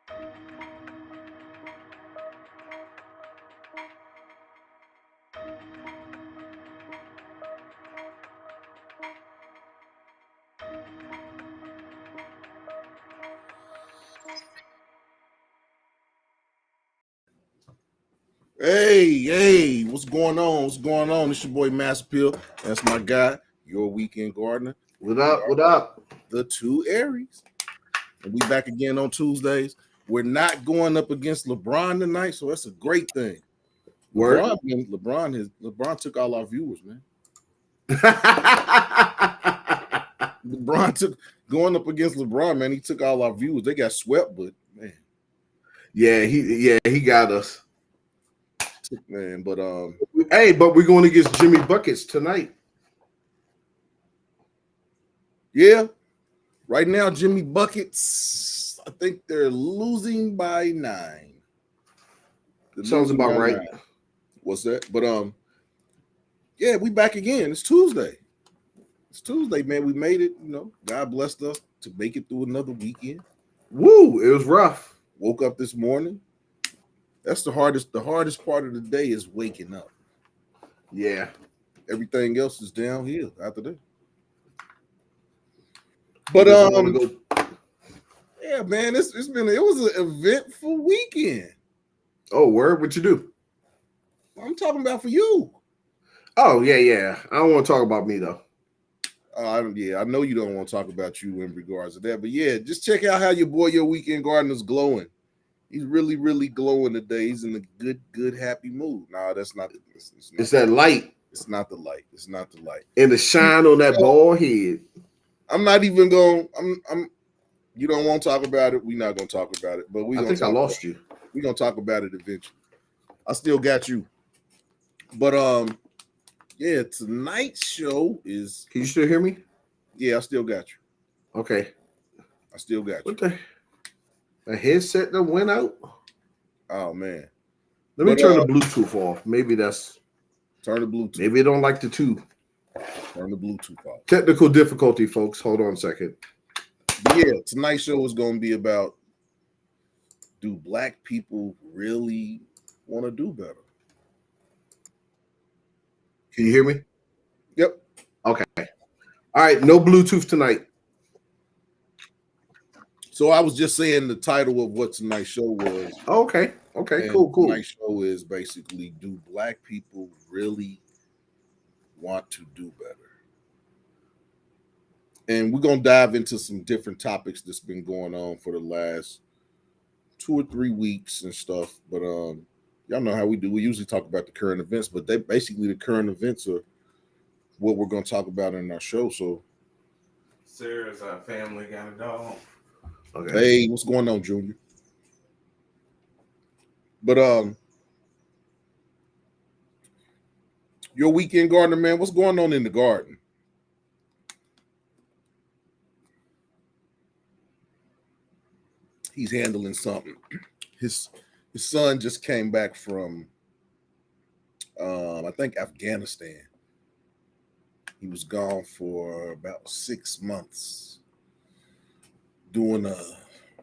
Hey, what's going on? What's going on? It's your boy Master Pill. That's my guy, your weekend gardener. What up? What up? The two Aries. And we back again on Tuesdays. We're not going up against LeBron tonight, so that's a great thing. Word. LeBron took all our viewers, man. LeBron took going up against LeBron, man. He took all our viewers. They got swept, but man. He got us. Man, but hey, but we're going against Jimmy Buckets tonight. Yeah. Right now, Jimmy Buckets, I think they're losing by 9. Sounds about right. 9. What's that? But yeah, we back again. It's Tuesday. It's Tuesday, man. We made it. You know, God blessed us to make it through another weekend. Woo! It was rough. Woke up this morning. That's the hardest. The hardest part of the day is waking up. Yeah. Everything else is downhill after that. But yeah, man, it was an eventful weekend. Oh, word? What you do? I'm talking about for you. Oh, yeah. I don't want to talk about me though. I know you don't want to talk about you in regards to that, but yeah, just check out how your weekend gardener's glowing. He's really, really glowing today. He's in a good, happy mood. Nah, that's not. It's that light. It's not the light. It's not the light. And the shine on that bald head. I'm not even going. You don't want to talk about it. We're not going to talk about it. But I think I lost you. We're going to talk about it eventually. I still got you. But yeah, tonight's show is. Can you still hear me? Yeah, I still got you. Okay. I still got you. What the headset that went out? Oh man. Let me turn the Bluetooth off. Maybe that's turn the Bluetooth. Maybe they don't like the two. Turn the Bluetooth off. Technical difficulty, folks. Hold on a second. But yeah, tonight's show is going to be about, do black people really want to do better? Can you hear me? Yep. Okay. All right. No Bluetooth tonight. So I was just saying the title of what tonight's show was. Okay. Cool. Tonight's show is basically, do black people really want to do better? And we're going to dive into some different topics that's been going on for the last 2 or 3 weeks and stuff. But y'all know how we do. We usually talk about the current events, but the current events are what we're going to talk about in our show. So Sarah's family got a dog. Okay. Hey, what's going on, Junior? But your weekend gardener, man, what's going on in the garden? He's handling something. His son just came back from I think Afghanistan. He was gone for about 6 months doing a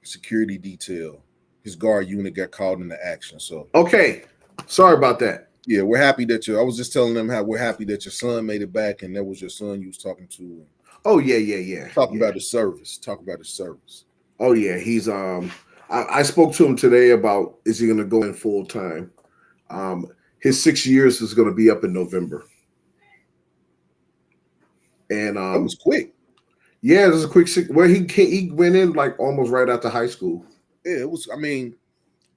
security detail. His guard unit got called into action. So okay, sorry about that. Yeah, we're happy that I was just telling them how we're happy that your son made it back, and that was your son you was talking to. Oh yeah. Talk about his service. Oh yeah, he's I spoke to him today about, is he going to go in full time? His 6 years is going to be up in November. And that was quick. Yeah, it was a quick. Well, he went in like almost right after high school. Yeah, it was. I mean,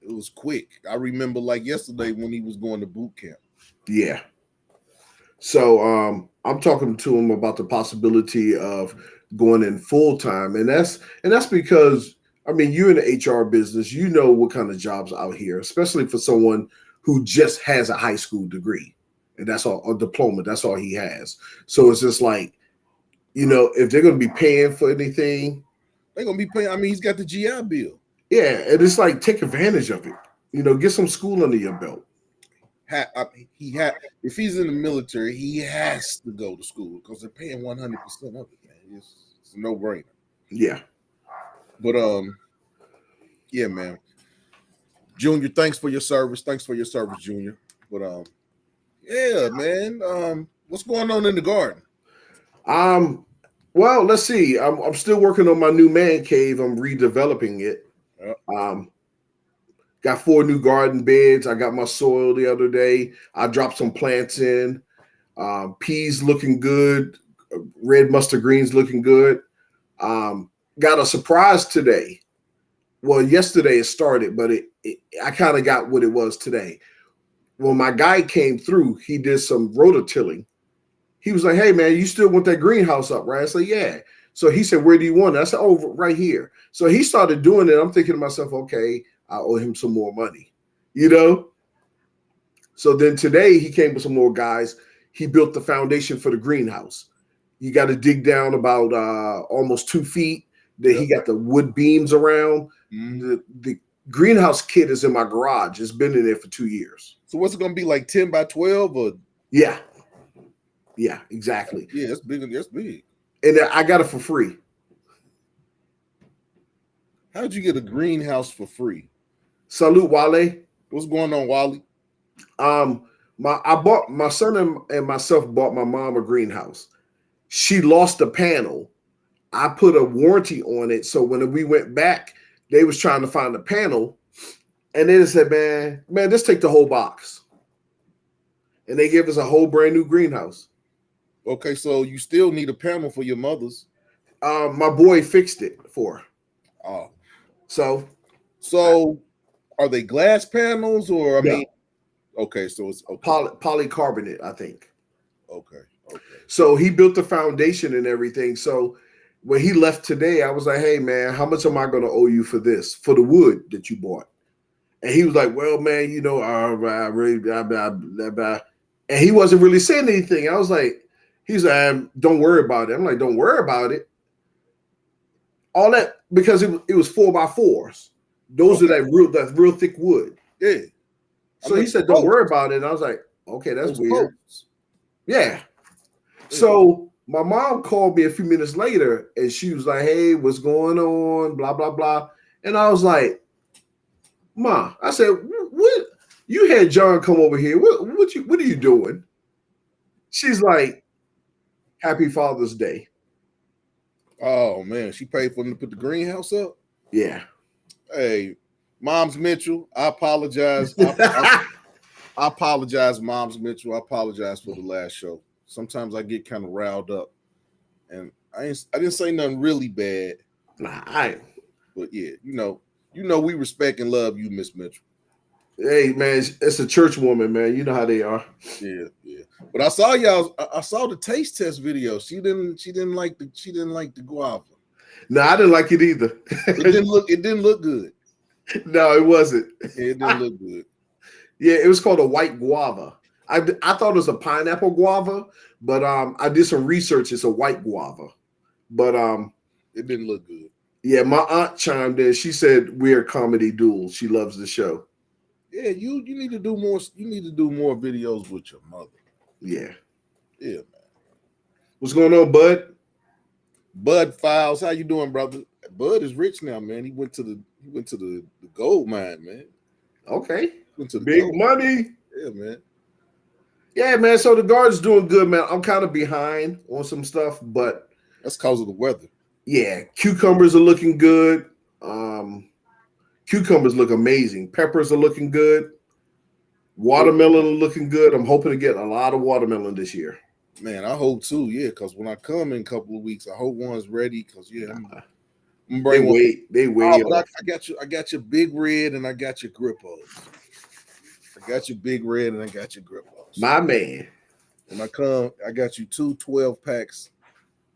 it was quick. I remember like yesterday when he was going to boot camp. Yeah. So I'm talking to him about the possibility of going in full time, and that's because, I mean, you're in the HR business. You know what kind of jobs out here, especially for someone who just has a high school degree, and that's all, a diploma. That's all he has. So it's just like, you know, if they're going to be paying for anything, they're going to be paying. I mean, he's got the GI Bill. Yeah, and it's like, take advantage of it. You know, get some school under your belt. If he's in the military, he has to go to school because they're paying 100% of it, man. It's a no-brainer. Yeah. But Yeah, man. Junior, thanks for your service. Thanks for your service, Junior. But yeah, man. What's going on in the garden? Well, let's see. I'm still working on my new man cave. I'm redeveloping it. Yep. Got 4 new garden beds. I got my soil the other day. I dropped some plants in. Peas looking good. Red mustard greens looking good. Got a surprise today. Well, yesterday it started, but I kind of got what it was today. When my guy came through, he did some rototilling. He was like, "Hey man, you still want that greenhouse up, right?" I said, "Yeah." So he said, "Where do you want it?" I said, "Oh, right here." So he started doing it. I'm thinking to myself, okay, I owe him some more money, you know? So then today he came with some more guys. He built the foundation for the greenhouse. You got to dig down about almost 2 feet. Then he got the wood beams around. The greenhouse kit is in my garage. It's been in there for 2 years. So what's it gonna be, like 10 by 12 or? Yeah, exactly. Yeah, that's big. That's big. And I got it for free. How'd you get a greenhouse for free? Salute, Wale. What's going on, Wally? My son and myself bought my mom a greenhouse. She lost a panel. I put a warranty on it, so when we went back, they was trying to find the panel, and they said, "Man, just take the whole box." And they gave us a whole brand new greenhouse. Okay, so you still need a panel for your mother's. My boy fixed it for her. Oh, so are they glass panels or? I no. mean, okay, so it's okay. Polycarbonate, I think. Okay. So he built the foundation and everything. So when he left today, I was like, "Hey man, how much am I going to owe you for this, for the wood that you bought?" And he was like, "Well, man, you know, I really blah, blah, blah, blah." And he wasn't really saying anything. I was like, he's like, "Don't worry about it." I'm like, "Don't worry about it." All that because it was 4x4s. Those are that real thick wood. Yeah. So he said, "Don't worry about it." And I was like, "Okay, that's weird." Yeah. So my mom called me a few minutes later and she was like, "Hey, what's going on? Blah, blah, blah." And I was like, "Ma," I said, "What? You had John come over here. What are you doing?" She's like, "Happy Father's Day." Oh man, she paid for them to put the greenhouse up. Yeah. Hey, Moms Mitchell, I apologize. I apologize, Moms Mitchell. I apologize for the last show. Sometimes I get kind of riled up, and I didn't say nothing really bad. Nah, but yeah, you know, we respect and love you, Miss Mitchell. Hey man, it's a church woman, man. You know how they are. Yeah. But I saw I saw the taste test video. She didn't like the guava. No, I didn't like it either. It didn't look good. No, it wasn't. It didn't look good. Yeah, it was called a white guava. I thought it was a pineapple guava, but I did some research. It's a white guava, but it didn't look good. Yeah, my aunt chimed in. She said we're a comedy duel. She loves the show. Yeah, you need to do more. You need to do more videos with your mother. Yeah, man. What's going on, Bud? Bud Files, how you doing, brother? Bud is rich now, man. He went to the gold mine, man. Okay, went to the big money. Yeah, man. Yeah, man. So the garden's doing good, man. I'm kind of behind on some stuff, but that's because of the weather. Yeah, cucumbers are looking good. Cucumbers look amazing. Peppers are looking good. Watermelon are looking good. I'm hoping to get a lot of watermelon this year. Man, I hope too. Yeah, because when I come in a couple of weeks, I hope one's ready. Because I'm bring they wait. Oh, but I got your big red and I got your grippos. I got your big red and I got your grippos. My man. When I come, I got you 2 12-packs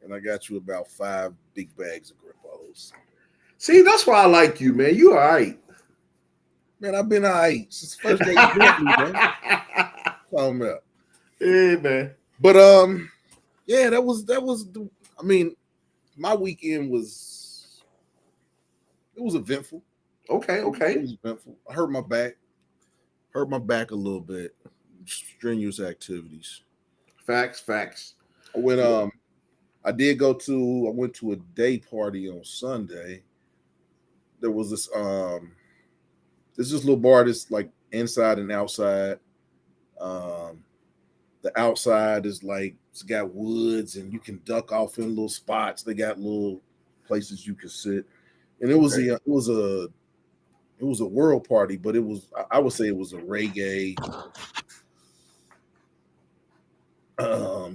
and I got you about 5 big bags of grippos. See, that's why I like you, man. You all right. Man, I've been all right since the first day you met me, man. Talking about. Yeah, man. But yeah, that was I mean, my weekend was eventful. Okay. It was eventful. I hurt my back a little bit. Strenuous activities. Facts. I went I went to a day party on Sunday. there was this little bar that's like inside and outside. Um, the outside is like it's got woods and you can duck off in little spots. They got little places you can sit, and Okay. it was a world party, but I would say it was a reggae,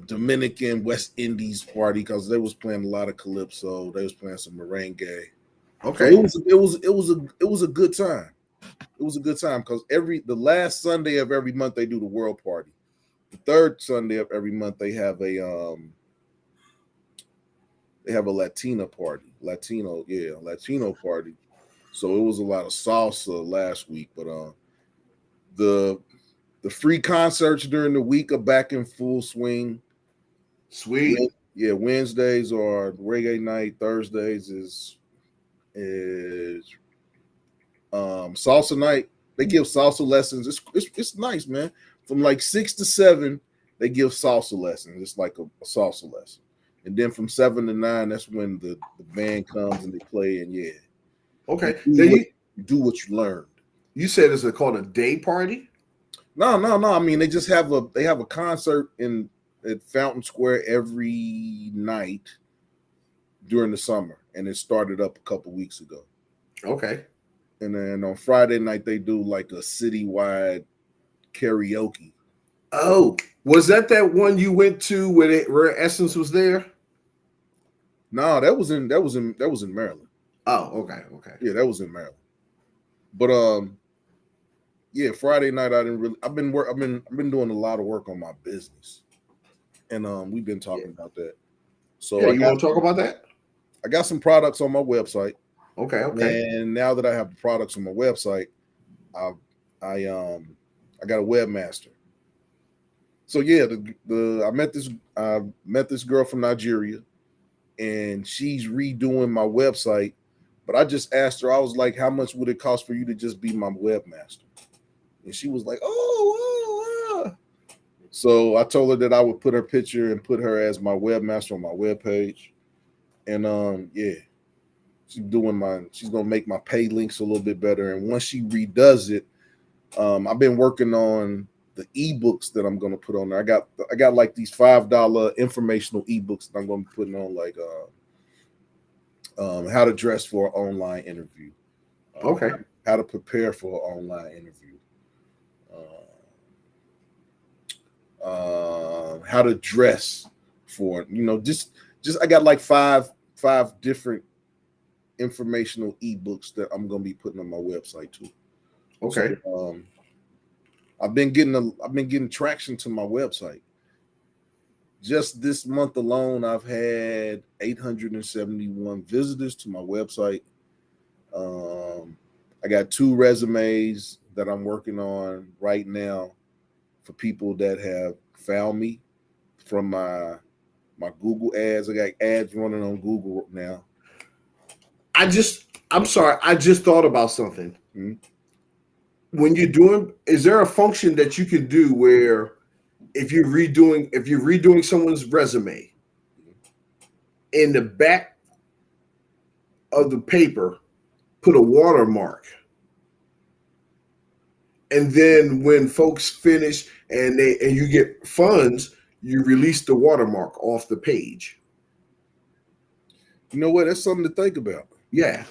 Dominican West Indies party because they was playing a lot of calypso. They was playing some merengue. So Okay. it was a good time. It was a good time because the last Sunday of every month they do the world party. The third Sunday of every month they have a Latina party. Latino party. So it was a lot of salsa last week, but the the free concerts during the week are back in full swing. Sweet. Yeah, Wednesdays are reggae night. Thursdays is salsa night. They give salsa lessons. It's nice, man. From like 6 to 7, they give salsa lessons. It's like a salsa lesson. And then from 7 to 9, that's when the band comes and they play. And yeah, Okay. you Now do what you do what you learned. you said it's called a day party. No. I mean, they have a concert in at Fountain Square every night during the summer, and it started up a couple weeks ago. Okay. And then on Friday night they do like a citywide karaoke. Oh, was that one you went to where Essence was there? No, that was in Maryland. Oh, okay. Okay. Yeah, that was in Maryland. But yeah, Friday night I didn't really. I've been doing a lot of work on my business, and we've been Yeah. talking about that. Yeah. So You want to talk about that? I got some products on my website, Okay. Okay. and now that I have the products on my website, I I I got a webmaster. So yeah, I met this girl from Nigeria, and she's redoing my website. But I just asked her, I was like, "How much would it cost for you to just be my webmaster?" And she was like, "Oh." So I told her that I would put her picture and put her as my webmaster on my webpage. And yeah, she's gonna make my pay links a little bit better. And once she redoes it, I've been working on the ebooks that I'm gonna put on there. I got like these $5 informational ebooks that I'm gonna be putting on, like how to dress for an online interview, Okay. how to prepare for an online interview, how to dress for just I got like five different informational ebooks that I'm gonna be putting on my website too. So Okay. I've been getting traction to my website. Just this month alone, I've had 871 visitors to my website. Um, I got 2 resumes that I'm working on right now for people that have found me from my Google ads. I got ads running on Google now. I'm sorry. I just thought about something. Mhm. When you're doing, is there a function that you can do where if you're redoing someone's resume in the back of the paper, put a watermark, and then when folks finish and you get funds, you release the watermark off the page. You know what? That's something to think about. Yeah.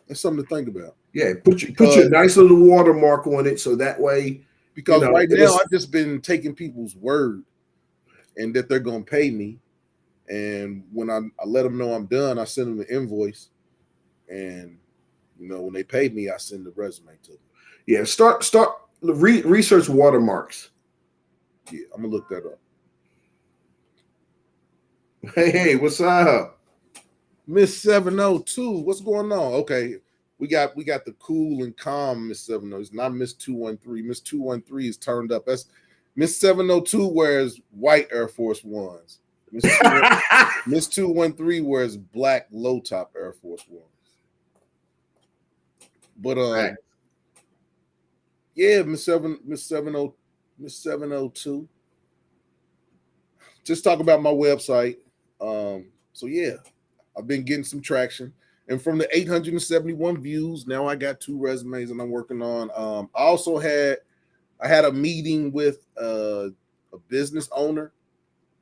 That's something to think about Yeah. Put your because nice little watermark on it so that way, right it'll. now I've just been taking people's word and that they're gonna pay me. And when I let them know I'm done, I send them an invoice, and when they pay me, I send the resume to them. Yeah. Research watermarks. Yeah, I'm gonna look that up. Hey, what's up? Miss 702, what's going on? Okay, we got the cool and calm Miss 702. It's not Miss 213. Miss 213 is turned up. That's Miss 702 wears white Air Force Ones. Miss 213 wears black low top Air Force Ones. But Right. yeah, Miss 702. Just talk about my website. So yeah, I've been getting some traction. And from the 871 views, now I got 2 resumes and I'm working on. I had a meeting with a business owner.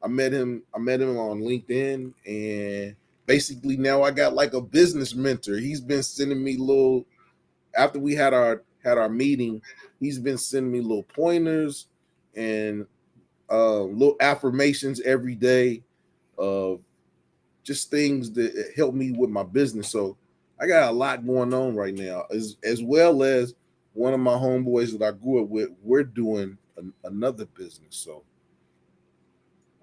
I met him on LinkedIn, and basically now I got like a business mentor. He's been sending me little after we had our meeting, he's been sending me little pointers and little affirmations every day of just things that help me with my business. So I got a lot going on right now, as well as one of my homeboys that I grew up with. We're doing another business, so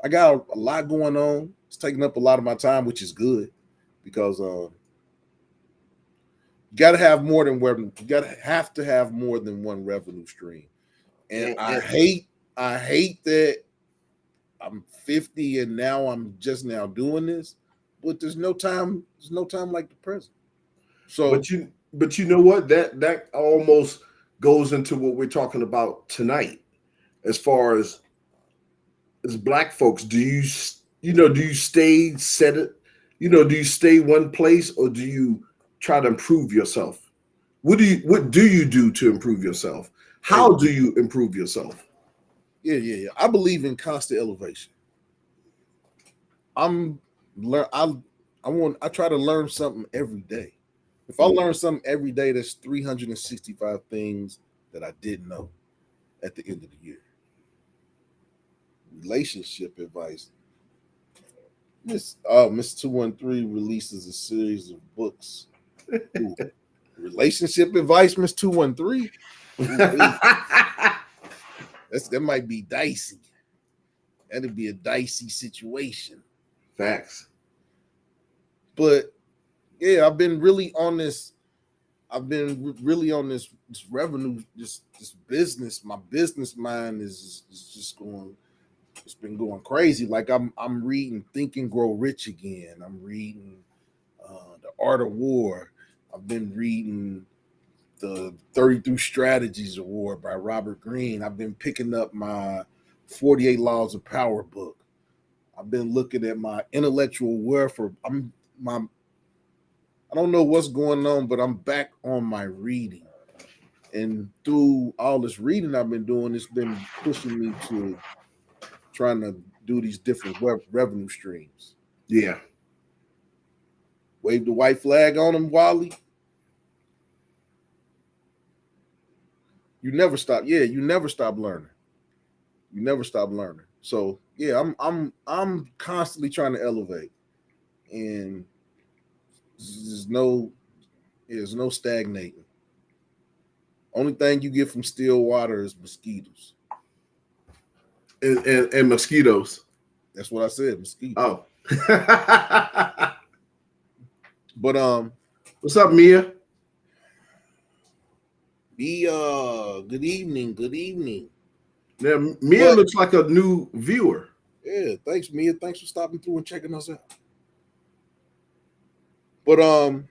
I got a lot going on. It's taking up a lot of my time, which is good because you got to have more than revenue. You got to have to have more than one revenue stream. And I hate that I'm 50 and now I'm just now doing this, but there's no time like the present. So but you know what? That almost goes into what we're talking about tonight. As far as black folks, do you stay set it? Do you stay one place or do you try to improve yourself? What do you do to improve yourself? hey, How do you improve yourself? yeah. I believe in constant elevation. I'm learn I try to learn something every day. If I learn something every day, that's 365 things that I didn't know at the end of the year. Relationship advice. Miss 213 releases a series of books. Ooh, relationship advice, Miss 213. That might be dicey. That'd be a dicey situation. Facts. But yeah, I've been really on this. I've been really on this revenue, this business. My business mind is just going. It's been going crazy. Like I'm reading Think and Grow Rich again. I'm reading The Art of War. I've been reading the 32 Strategies of War by Robert Greene. I've been picking up my 48 Laws of Power book. I've been looking at my intellectual warfare. I don't know what's going on, but I'm back on my reading. And through all this reading I've been doing, it's been pushing me to trying to do these different revenue streams. Yeah. Wave the white flag on them, Wally. You never stop. Yeah, you never stop learning. You never stop learning. So yeah, I'm constantly trying to elevate, and there's no stagnating. Only thing you get from still water is mosquitoes. And mosquitoes. That's what I said, mosquitoes. Oh. But What's up, Mia? good evening, good evening. Now, Mia looks like a new viewer. Yeah, thanks, Mia. Thanks for stopping through and checking us out. But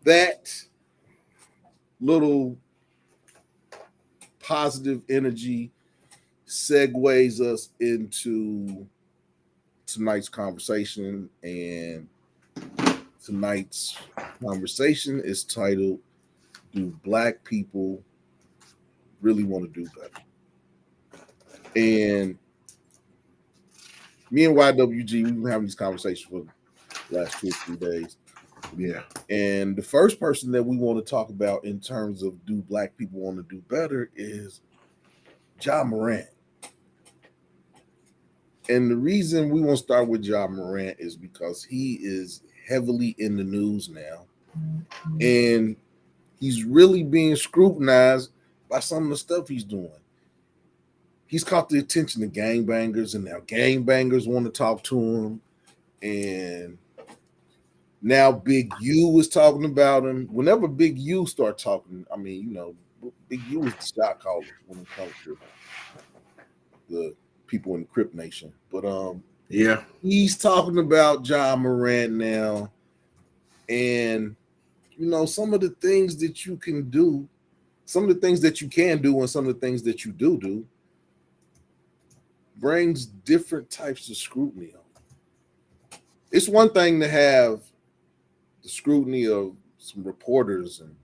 that little positive energy segues us into tonight's conversation, and tonight's conversation is titled, Do Black People Really Want to Do Better? And me and YWG, we've been having these conversations for the last 2 or 3 days. Yeah. And the first person that we want to talk about in terms of do black people want to do better is Ja Morant. And the reason we want to start with Ja Morant is because he is heavily in the news now. And he's really being scrutinized by some of the stuff he's doing. He's caught the attention of gangbangers, and now gangbangers want to talk to him. And now Big U is talking about him. Whenever Big U start talking, I mean, Big U is the shot caller when it comes to the people in the Crip Nation. But yeah, he's talking about Ja Morant now, and some of the things that you can do, some of the things that you can do, and some of the things that you do brings different types of scrutiny on. It's one thing to have the scrutiny of some reporters and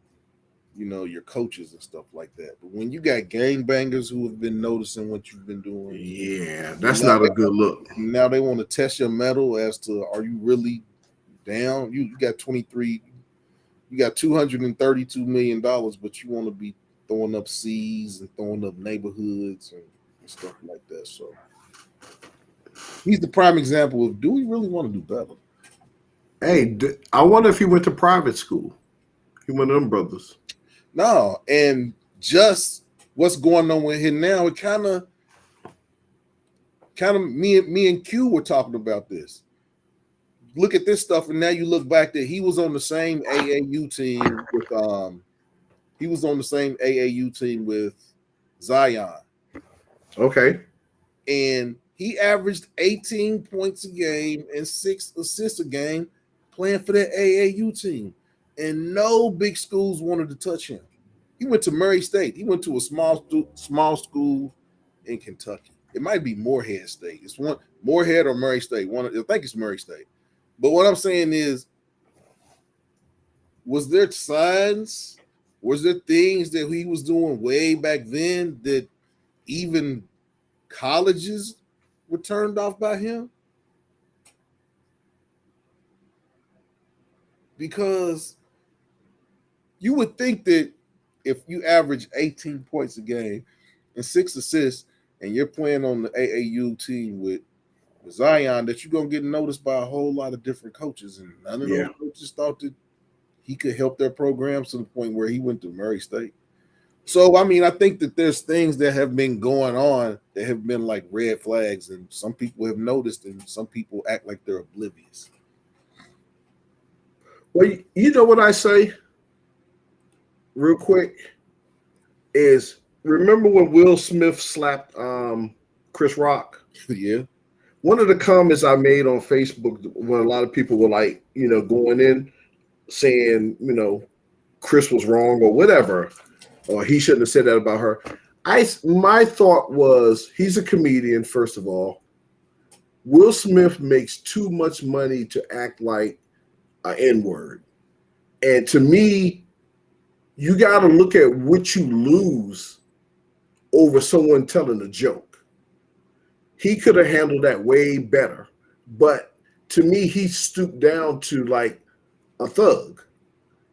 your coaches and stuff like that. But when you got gangbangers who have been noticing what you've been doing, Yeah, and that's not a good look. now they want to test your mettle as to are you really down? You got 23, you got $232 million, but you want to be throwing up C's and throwing up neighborhoods and stuff like that. So he's the prime example of, do we really want to do better? Hey, I wonder if he went to private school. He one of them brothers. No, and just what's going on with him now, it kind of me and Q were talking about this. Look at this stuff, and now you look back that he was on the same AAU team with Zion. Okay. And he averaged 18 points a game and 6 assists a game playing for that AAU team. And no big schools wanted to touch him. He went to Murray State. He went to a small school in Kentucky. It might be Morehead State. It's one Morehead or Murray State. I think it's Murray State. But what I'm saying is, was there signs? Was there things that he was doing way back then that even colleges were turned off by him? Because you would think that if you average 18 points a game and 6 assists and you're playing on the AAU team with Zion, that you're going to get noticed by a whole lot of different coaches. And none of those coaches thought that he could help their programs to the point where he went to Murray State. So, I mean, I think that there's things that have been going on that have been like red flags, and some people have noticed and some people act like they're oblivious. Well, you know what I say real quick is, remember when Will Smith slapped Chris Rock? Yeah. One of the comments I made on Facebook when a lot of people were like, going in saying, Chris was wrong or whatever, or he shouldn't have said that about her. My thought was, he's a comedian, first of all. Will Smith makes too much money to act like an N-word. And to me, you got to look at what you lose over someone telling a joke. He could have handled that way better. But to me, he stooped down to like a thug.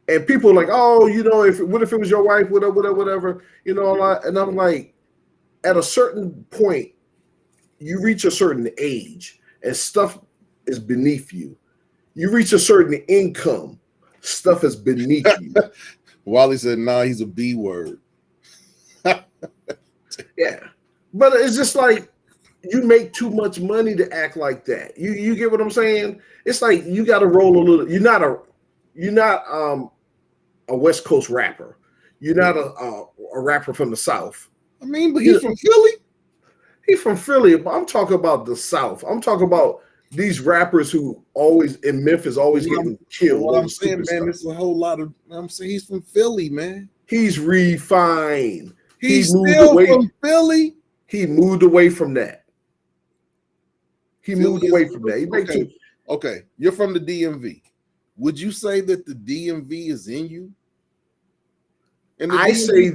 And people are like, oh, what if it was your wife, whatever. And I'm like, at a certain point, you reach a certain age and stuff is beneath you. You reach a certain income, stuff is beneath you. Wally said, nah, he's a B word. Yeah. But it's just like, you make too much money to act like that. You get what I'm saying? It's like you got to roll a little. You're not a West Coast rapper. You're not a rapper from the South. I mean, but he's from Philly. He's from Philly, but I'm talking about the South. I'm talking about these rappers who always in Memphis always getting killed. What I'm saying, man, it's a whole lot of. I'm saying he's from Philly, man. He's refined. He's still from Philly. He moved away from that. He moved away from that. Okay, you're from the DMV. Would you say that the DMV is in you? I say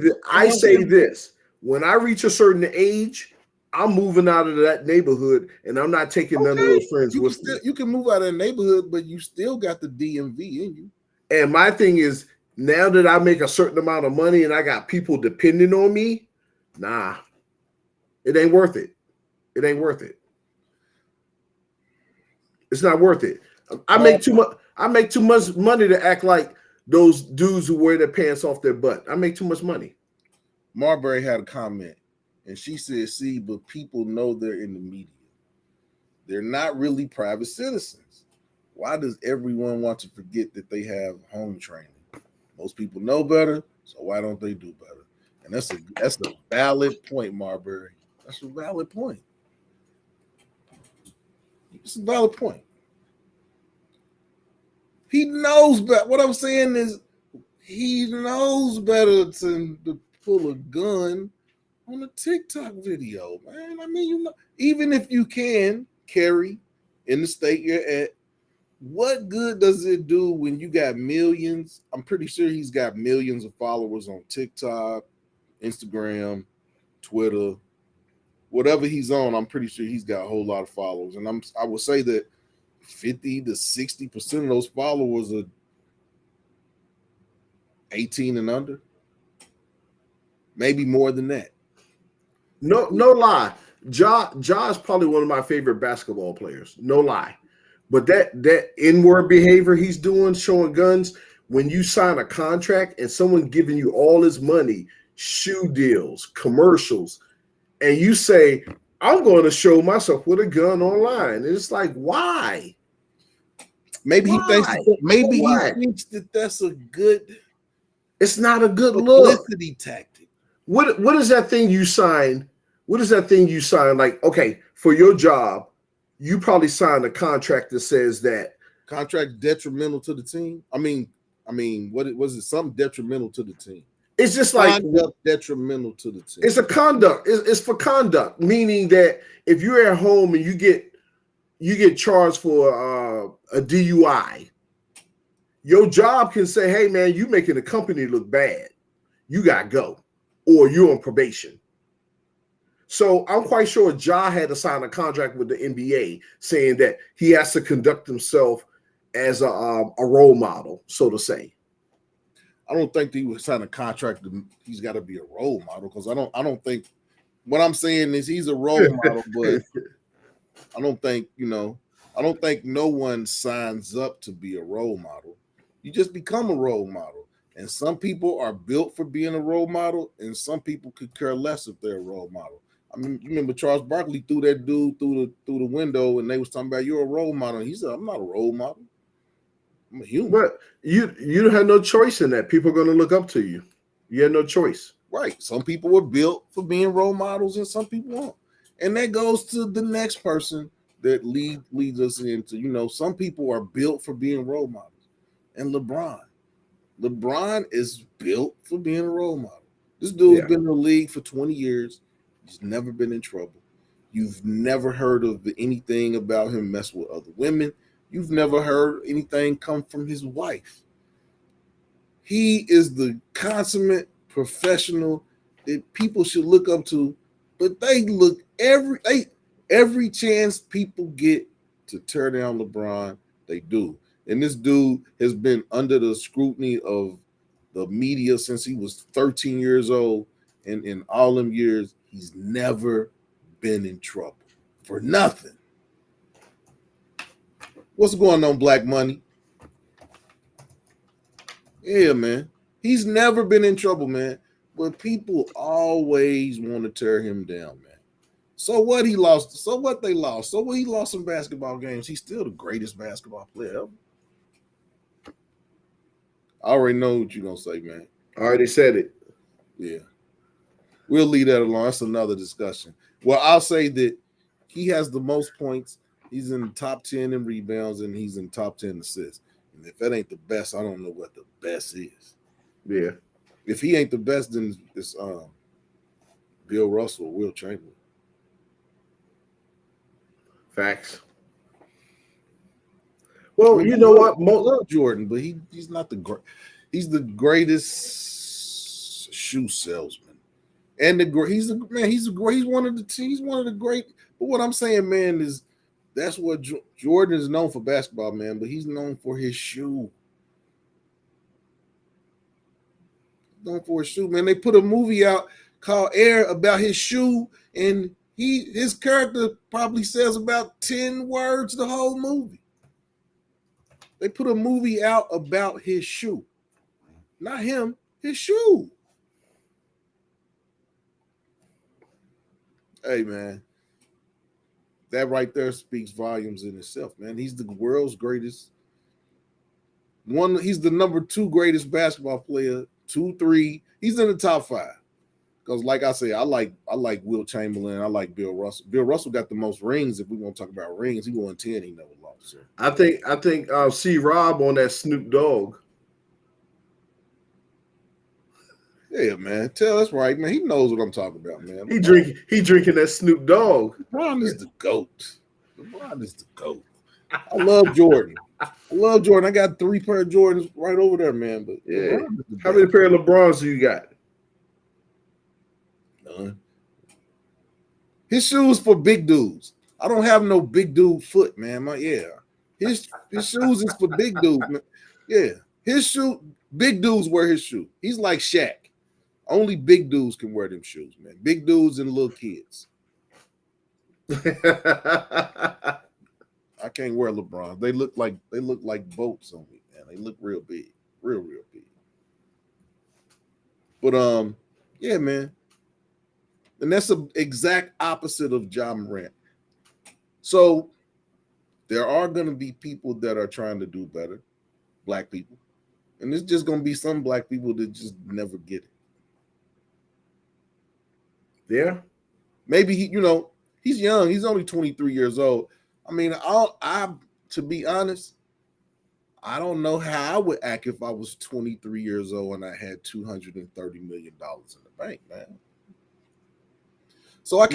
this. When I reach a certain age, I'm moving out of that neighborhood, and I'm not taking none of those friends with me. You can move out of that neighborhood, but you still got the DMV in you. And my thing is, now that I make a certain amount of money and I got people depending on me, nah, it ain't worth it. It ain't worth it. It's not worth it. I make too much. I make too much money to act like those dudes who wear their pants off their butt. I make too much money. Marbury had a comment, and she said, "See, but people know they're in the media. They're not really private citizens. Why does everyone want to forget that they have home training? Most people know better, so why don't they do better?" And that's a valid point, Marbury. That's a valid point. It's a valid point. He knows better. What I'm saying is, he knows better than to pull a gun on a TikTok video, man. I mean, even if you can carry in the state you're at, What good does it do when you got millions? I'm pretty sure he's got millions of followers on TikTok, Instagram, Twitter, whatever he's on. I'm pretty sure he's got a whole lot of followers, and I would say that 50 to 60% of those followers are 18 and under, maybe more than that. No, no lie. Ja is probably one of my favorite basketball players. No lie. But that inward behavior he's doing, showing guns, when you sign a contract and someone giving you all this money, shoe deals, commercials, and you say, I'm going to show myself with a gun online. And it's like, why? Maybe Why? he thinks that that's a good. It's not a good publicity look. Tactic. What is that thing you sign? What is that thing you sign? Like, okay, for your job, you probably signed a contract that says that contract detrimental to the team. I mean, what was it? Something detrimental to the team. It's just like detrimental to the team. It's a conduct. It's for conduct, meaning that if you're at home and you get charged for a DUI, your job can say, "Hey, man, you making the company look bad. You got to go, or you're on probation." So I'm quite sure Ja had to sign a contract with the NBA saying that he has to conduct himself as a role model, so to say. I don't think he would sign a contract. He's got to be a role model because I don't think. What I'm saying is he's a role model, but I don't think I don't think no one signs up to be a role model. You just become a role model, and some people are built for being a role model, and some people could care less if they're a role model. I mean, you remember Charles Barkley threw that dude through the window, and they was talking about you're a role model. And he said, "I'm not a role model. I'm a human." But you had no choice in that. People are going to look up to you. You had no choice. Right. Some people were built for being role models, and some people won't. And that goes to the next person that leads us into. Some people are built for being role models, and LeBron is built for being a role model. This dude's been in the league for 20 years. He's never been in trouble. You've never heard of anything about him mess with other women. You've never heard anything come from his wife. He is the consummate professional that people should look up to, but they look every chance people get to tear down LeBron, they do. And this dude has been under the scrutiny of the media since he was 13 years old. And in all them years, he's never been in trouble for nothing. What's going on, Black Money? Yeah, man. He's never been in trouble, man. But people always want to tear him down, man. So what he lost? So what they lost? So what he lost some basketball games? He's still the greatest basketball player ever. I already know what you're going to say, man. I already said it. Yeah. We'll leave that alone. That's another discussion. Well, I'll say that he has the most points. He's in the top 10 in rebounds, and he's in top 10 assists. And if that ain't the best, I don't know what the best is. Yeah. If he ain't the best, then it's Bill Russell or Will Chamberlain. Facts. Well, you know what? I love Jordan, but he's not the great. He's the greatest shoe salesman, and he's one of the great. But what I'm saying, man, is that's what Jordan is known for basketball, man. But he's known for his shoe. Known for his shoe, man. They put a movie out called Air about his shoe, and his character probably says about 10 words the whole movie. They put a movie out about his shoe. Not him, his shoe. Hey, man. That right there speaks volumes in itself, man. He's the world's greatest. He's the number 2 greatest basketball player. 2, 3. He's in the top 5. Because, like I say, I like Will Chamberlain. I like Bill Russell. Bill Russell got the most rings. If we want to talk about rings, he won 10. He never lost. So. I think C. Rob on that Snoop Dogg. Yeah, man. That's right, man. He knows what I'm talking about, man. He drinking that Snoop Dogg. LeBron is the GOAT. LeBron is the GOAT. I love Jordan. love Jordan. I got 3 pair of Jordans right over there, man. But Yeah. LeBron is the How many best. pair of LeBrons do you got? None. His shoes for big dudes. I don't have no big dude foot, man. His shoes is for big dudes, man. Yeah, his shoe. Big dudes wear his shoe. He's like Shaq. Only big dudes can wear them shoes, man. Big dudes and little kids. I can't wear LeBron. They look like boats on me, man. They look real big, real big. But yeah, man. And that's the exact opposite of Ja Morant. So there are going to be people that are trying to do better, black people. And there's just going to be some black people that just never get it. Yeah. Maybe he's young. He's only 23 years old. I mean, to be honest, I don't know how I would act if I was 23 years old and I had $230 million in the bank, man. So I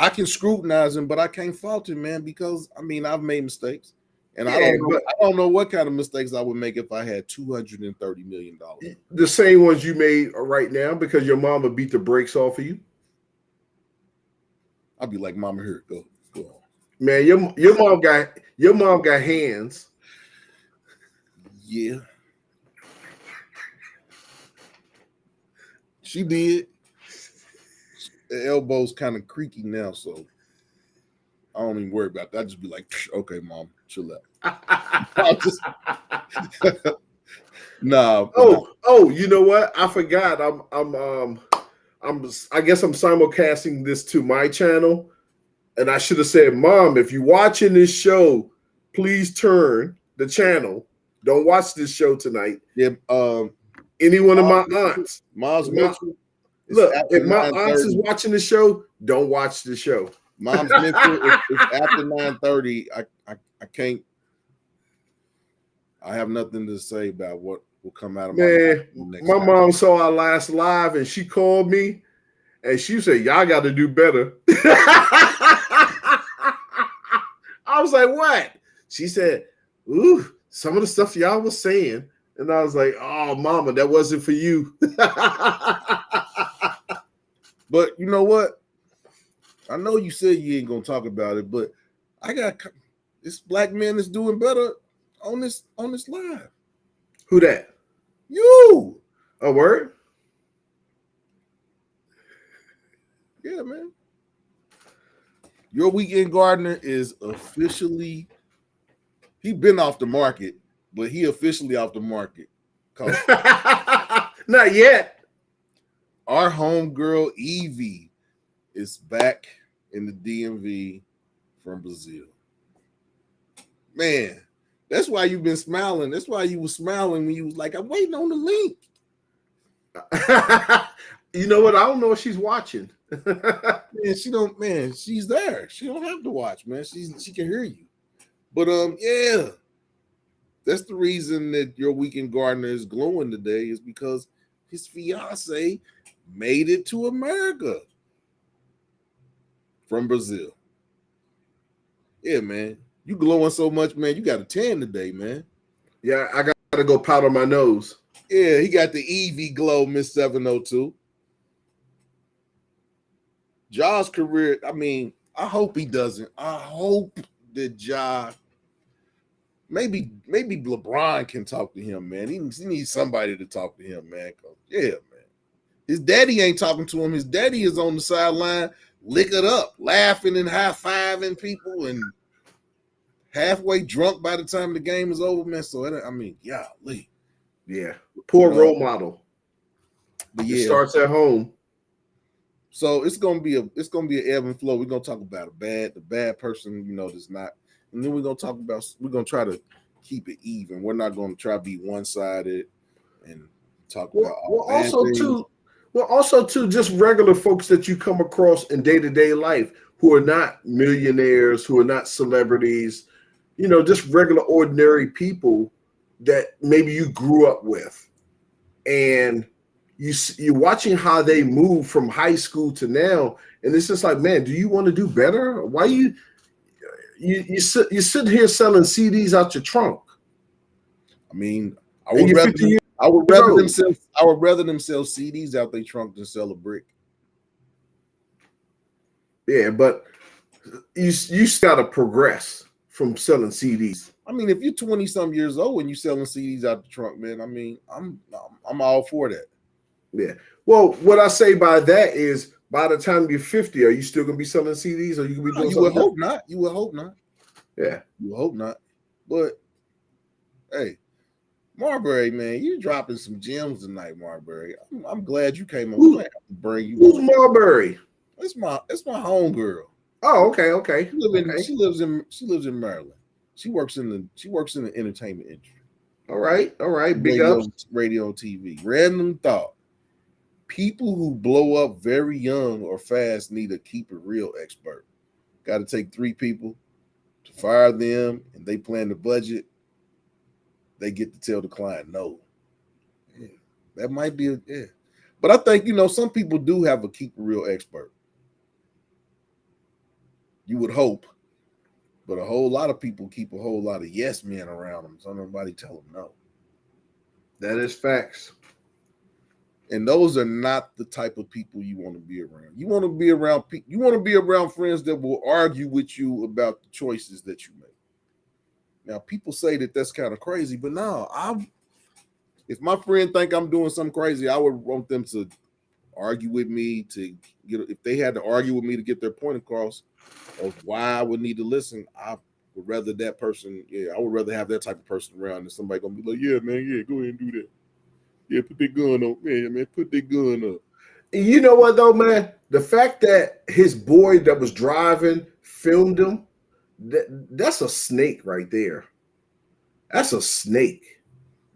can scrutinize him, but I can't fault him, man, because I mean I've made mistakes. And Yeah, I don't know what kind of mistakes I would make if I had $230 million. The same ones you made right now because your mama beat the brakes off of you. I'd be like, Mama, here, go on. Man, your mom got hands. Yeah. She did. The elbow's kind of creaky now, so I don't even worry about that. I just be like, okay, Mom, chill out. Nah. Oh, you know what? I forgot. I guess I'm simulcasting this to my channel, and I should have said, Mom, if you're watching this show, please turn the channel. Don't watch this show tonight. Yeah. Any one of my aunts, Mom's Mitchell. Look, if my aunts is watching the show, don't watch the show. Mom's Mitchell, if after 9:30, I can't. I have nothing to say about what will come out of my mouth. My mom saw our last live and she called me and she said, y'all got to do better. I was like, what? She said, ooh, some of the stuff y'all was saying. And I was like, oh, Mama, that wasn't for you. But you know what? I know you said you ain't gonna talk about it, but I got this black man that's doing better on this live. Who that? You. A word? Yeah, man. Your weekend gardener is officially. He been off the market, but he officially off the market. Not yet. Our homegirl Evie is back in the DMV from Brazil. Man, that's why you've been smiling. That's why you were smiling when you was like, I'm waiting on the link. You know what? I don't know if she's watching. Man, she's there. She don't have to watch, man. She can hear you. But yeah. That's the reason that your weekend gardener is glowing today, is because his fiance made it to America from Brazil. Yeah, man. You glowing so much, man. You got a tan today, man. Yeah, I got to go powder my nose. Yeah, he got the Evie glow, Miss 702. Ja's career, I mean, I hope he doesn't. I hope that Ja, maybe LeBron can talk to him, man. He needs somebody to talk to him, man. Yeah, man. His daddy ain't talking to him. His daddy is on the sideline, lick it up, laughing and high-fiving people and halfway drunk by the time the game is over, man. So, I mean, golly. Yeah. Poor role model. But yeah. It starts at home. So it's gonna be an ebb and flow. We're gonna talk about the bad person, that's not, and then we're gonna try to keep it even. We're not gonna try to be one-sided and talk about all bad things. Also too, just regular folks that you come across in day-to-day life who are not millionaires, who are not celebrities, just regular ordinary people that maybe you grew up with. And you're watching how they move from high school to now, and it's just like, man, do you want to do better? Why you you're sitting here selling CDs out your trunk, I mean, I and would you're rather 50 years I would rather them old. sell I would rather them sell CDs out their trunk than sell a brick. Yeah, but you got to progress from selling CDs. I mean, if you're 20 some years old and you selling CDs out the trunk, man, I mean, I'm all for that. Yeah. Well, what I say by that is, by the time you're 50, are you still gonna be selling CDs, or you gonna be No, doing you would something hope different? not. You would hope not. Yeah. You would hope not. But hey, Marbury, man, you dropping some gems tonight, Marbury. I'm glad you came on. We Who, might have to bring you who's on. Marbury? It's my homegirl. Oh, okay. She lives in Maryland. She works in the entertainment industry. All right. Big Radio, ups. radio, TV. Random thought. People who blow up very young or fast need a keep it real expert. Got to take 3 people to fire them, and they plan the budget. They get to tell the client no. Yeah, that might be yeah. But I think some people do have a keep it real expert. You would hope, but a whole lot of people keep a whole lot of yes men around them, so nobody tell them no. That is facts. And those are not the type of people you want to be around. You want to be around people. You want to be around friends that will argue with you about the choices that you make. Now, people say that that's kind of crazy, but no, if my friend think I'm doing something crazy, I would want them to argue with me to if they had to argue with me to get their point across of why I would need to listen. I would rather that person. Yeah, I would rather have that type of person around than somebody gonna be like, yeah, man, yeah, go ahead and do that. Yeah, put that gun up, man, put that gun up. You know what though, man? The fact that his boy that was driving filmed him, that's a snake right there. That's a snake.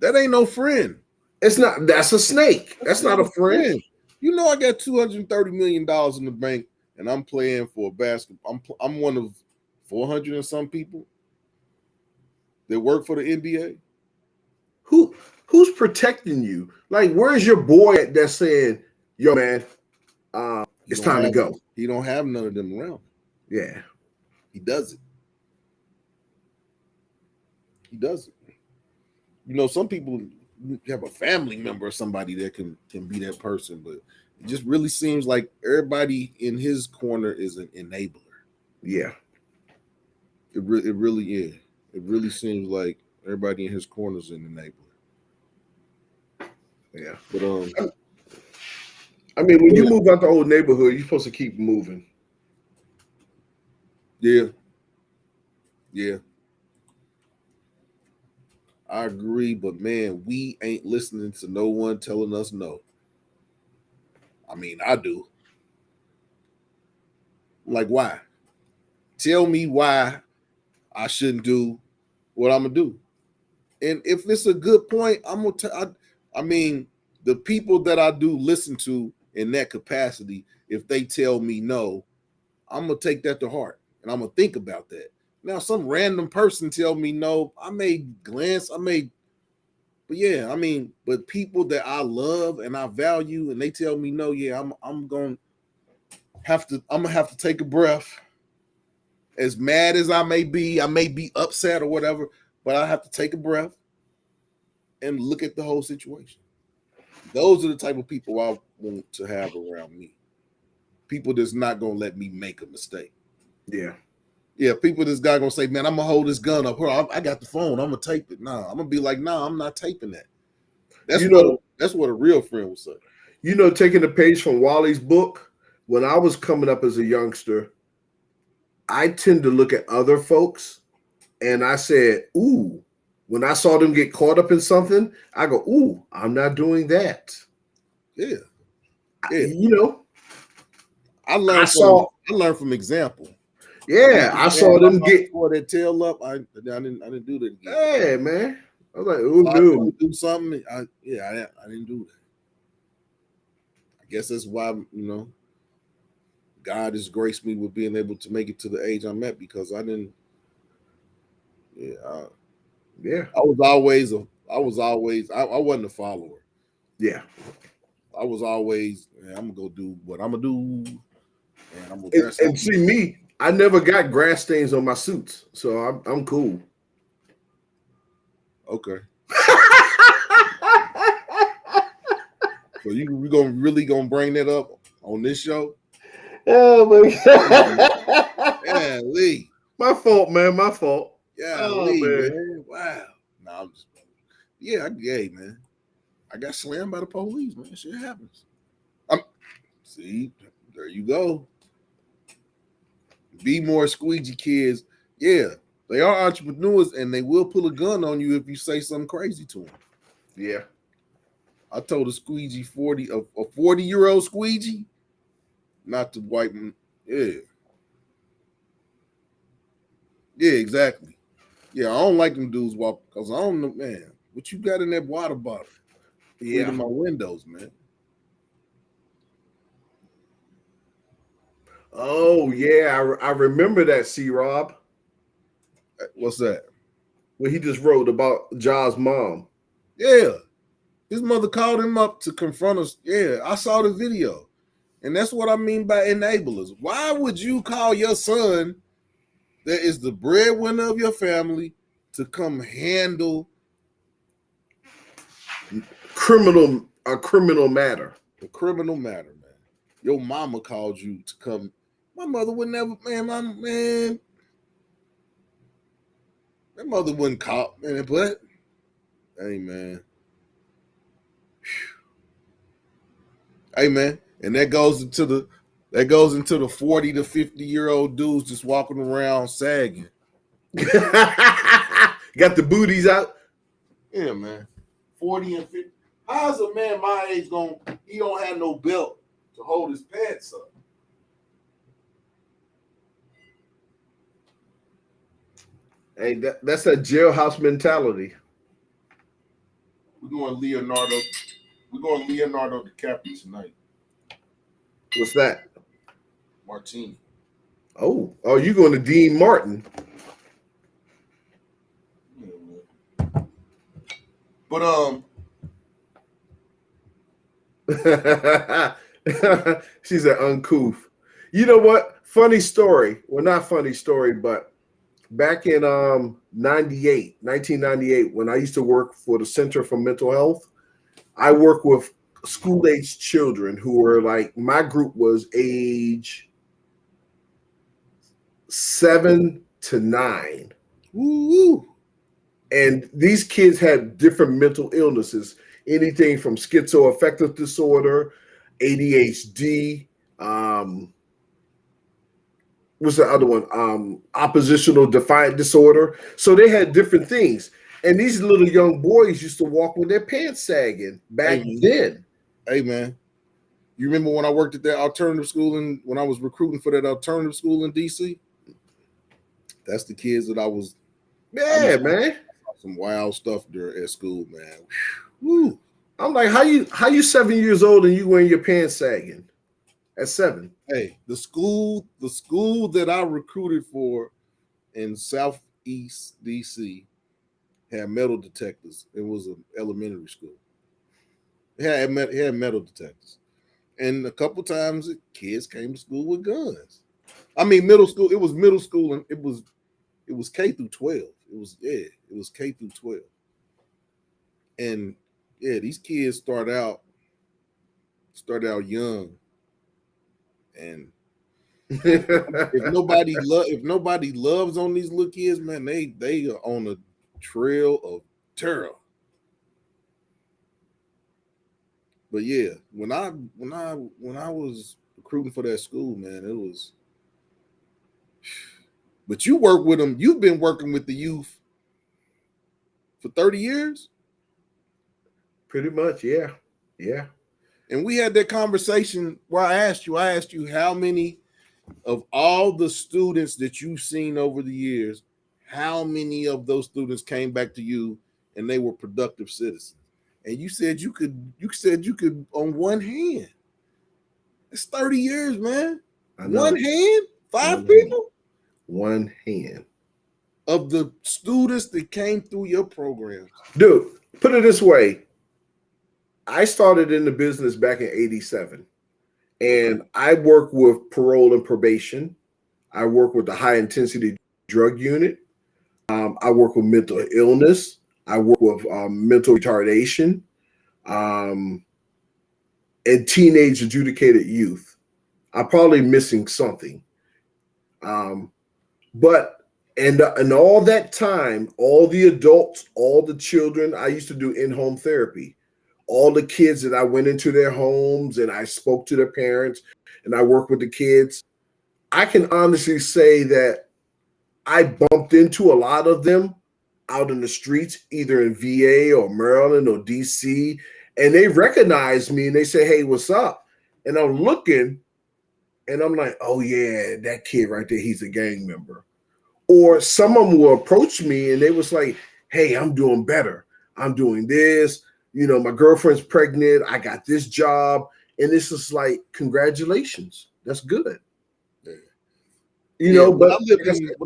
That ain't no friend. It's not. That's a snake. That's not a friend. I got $230 million in the bank, and I'm playing for a basketball. I'm one of 400 and some people that work for the NBA. Who's protecting you? Like, where's your boy that's saying, "Yo, man, it's time to go"? He don't have none of them around. Yeah, he doesn't. He doesn't. Some people have a family member or somebody that can be that person, but it just really seems like everybody in his corner is an enabler. Yeah, it really is. It really seems like everybody in his corner is an enabler. Yeah, but I mean, when you move out the old neighborhood, you're supposed to keep moving. Yeah. I agree, but man, we ain't listening to no one telling us no. I mean, I do. Like, why? Tell me why I shouldn't do what I'm gonna do. And if it's a good point, I'm gonna. I mean, the people that I do listen to in that capacity, if they tell me no, I'm gonna take that to heart and I'm gonna think about that. Now, some random person tell me no, I may glance, but yeah, I mean, but people that I love and I value, and they tell me no, yeah, I'm gonna have to take a breath. As mad as I may be upset or whatever, but I have to take a breath and look at the whole situation. Those are the type of people I want to have around me. People that's not gonna let me make a mistake. Yeah, people that's gonna say, man, I'm gonna hold this gun up. I got the phone. I'm gonna tape it. Nah, I'm gonna be like, nah, I'm not taping that. That's what a real friend would say. Taking a page from Wally's book, when I was coming up as a youngster, I tend to look at other folks and I said, ooh, when I saw them get caught up in something, I go, ooh, I'm not doing that. Yeah. I learned from example. Yeah, I saw them get that tail up. I didn't do that again. Yeah, man. I was like, oh no, do something. I didn't do that. I guess that's why God has graced me with being able to make it to the age I'm at, because I didn't. Yeah, I wasn't a follower. Yeah, I was always, I'm gonna go do what I'm gonna do, and I'm gonna dress. And see me, I never got grass stains on my suits, so I'm cool. Okay. So we really gonna bring that up on this show? Oh my god! Yeah, Lee. My fault, man. My fault. Yeah, Oh Lee, man. man. Wow. Nah, I'm just yeah, hey man. I got slammed by the police, man. Shit happens. See, there you go. Be more squeegee kids. Yeah, they are entrepreneurs and they will pull a gun on you if you say something crazy to them. Yeah. I told a squeegee 40, a 40-year-old squeegee, not to wipe him. Yeah. Yeah, exactly. Yeah, I don't like them dudes walk because I don't know, man, what you got in that water bottle? Yeah. Cleaning my windows, man. Oh yeah, I remember that, C. Rob, What's that? when he just wrote about Ja's mom. Yeah. His mother called him up to confront us. Yeah, I saw the video. And that's what I mean by enablers. Why would you call your son that is the breadwinner of your family to come handle A criminal matter. the criminal matter, man? Your mama called you to come. My mother would never, man, my mother wouldn't call, man, but hey, man. Hey, man. And that goes into the 40 to 50-year-old dudes just walking around sagging. Got the booties out. Yeah, man. 40 and 50. How's a man my age he don't have no belt to hold his pants up? Hey, that's a jailhouse mentality. We're going Leonardo DiCaprio tonight. What's that? Martini. Oh, you going to Dean Martin? Yeah, man. But She's an uncouth. You know what? Funny story. Well, not funny story, but back in 1998, when I used to work for the Center for Mental Health, I worked with school-aged children who were like, my group was age 7 to 9. woo. And these kids had different mental illnesses, anything from schizoaffective disorder, ADHD, what's the other one? Oppositional defiant disorder. So they had different things. And these little young boys used to walk with their pants sagging back then. Hey, man. You remember when I worked at that alternative school and when I was recruiting for that alternative school in DC? That's the kids that I was. Yeah, man. Some wild stuff there at school, man. Woo. I'm like, how you 7 years old and you wearing your pants sagging at 7? Hey, the school that I recruited for in Southeast DC had metal detectors. It was an elementary school. It had metal detectors. And a couple times kids came to school with guns. I mean, middle school, it was middle school and it was K through 12. It was K through 12. And yeah, these kids start out young. And if nobody loves on these little kids, man, they are on a trail of terror. But yeah, when I was recruiting for that school, man, it was. But you work with them. You've been working with the youth for 30 years. Pretty much, yeah. Yeah. And we had that conversation where I asked you how many of all the students that you've seen over the years, how many of those students came back to you and they were productive citizens? And you said you could on one hand. It's 30 years, man. One hand, five people. One hand. Of the students that came through your programs. Dude, put it this way. I started in the business back in 87. And I worked with parole and probation. I work with the high intensity drug unit. I work with mental illness. I work with mental retardation um, and teenage adjudicated youth. I'm probably missing something. Um, but and all that time, all the adults, all the children, I used to do in-home therapy. All the kids that I went into their homes and I spoke to their parents and I worked with the kids. I can honestly say that I bumped into a lot of them out in the streets, either in VA or Maryland or DC, and they recognize me and they say, "Hey, what's up?" And I'm looking and I'm like, "Oh yeah, that kid right there, he's a gang member." Or some of them will approach me and they was like, "Hey, I'm doing better. I'm doing this. You know, my girlfriend's pregnant. I got this job." And this is like, congratulations. That's good. Yeah. You Yeah, know, when but I lived like I in said,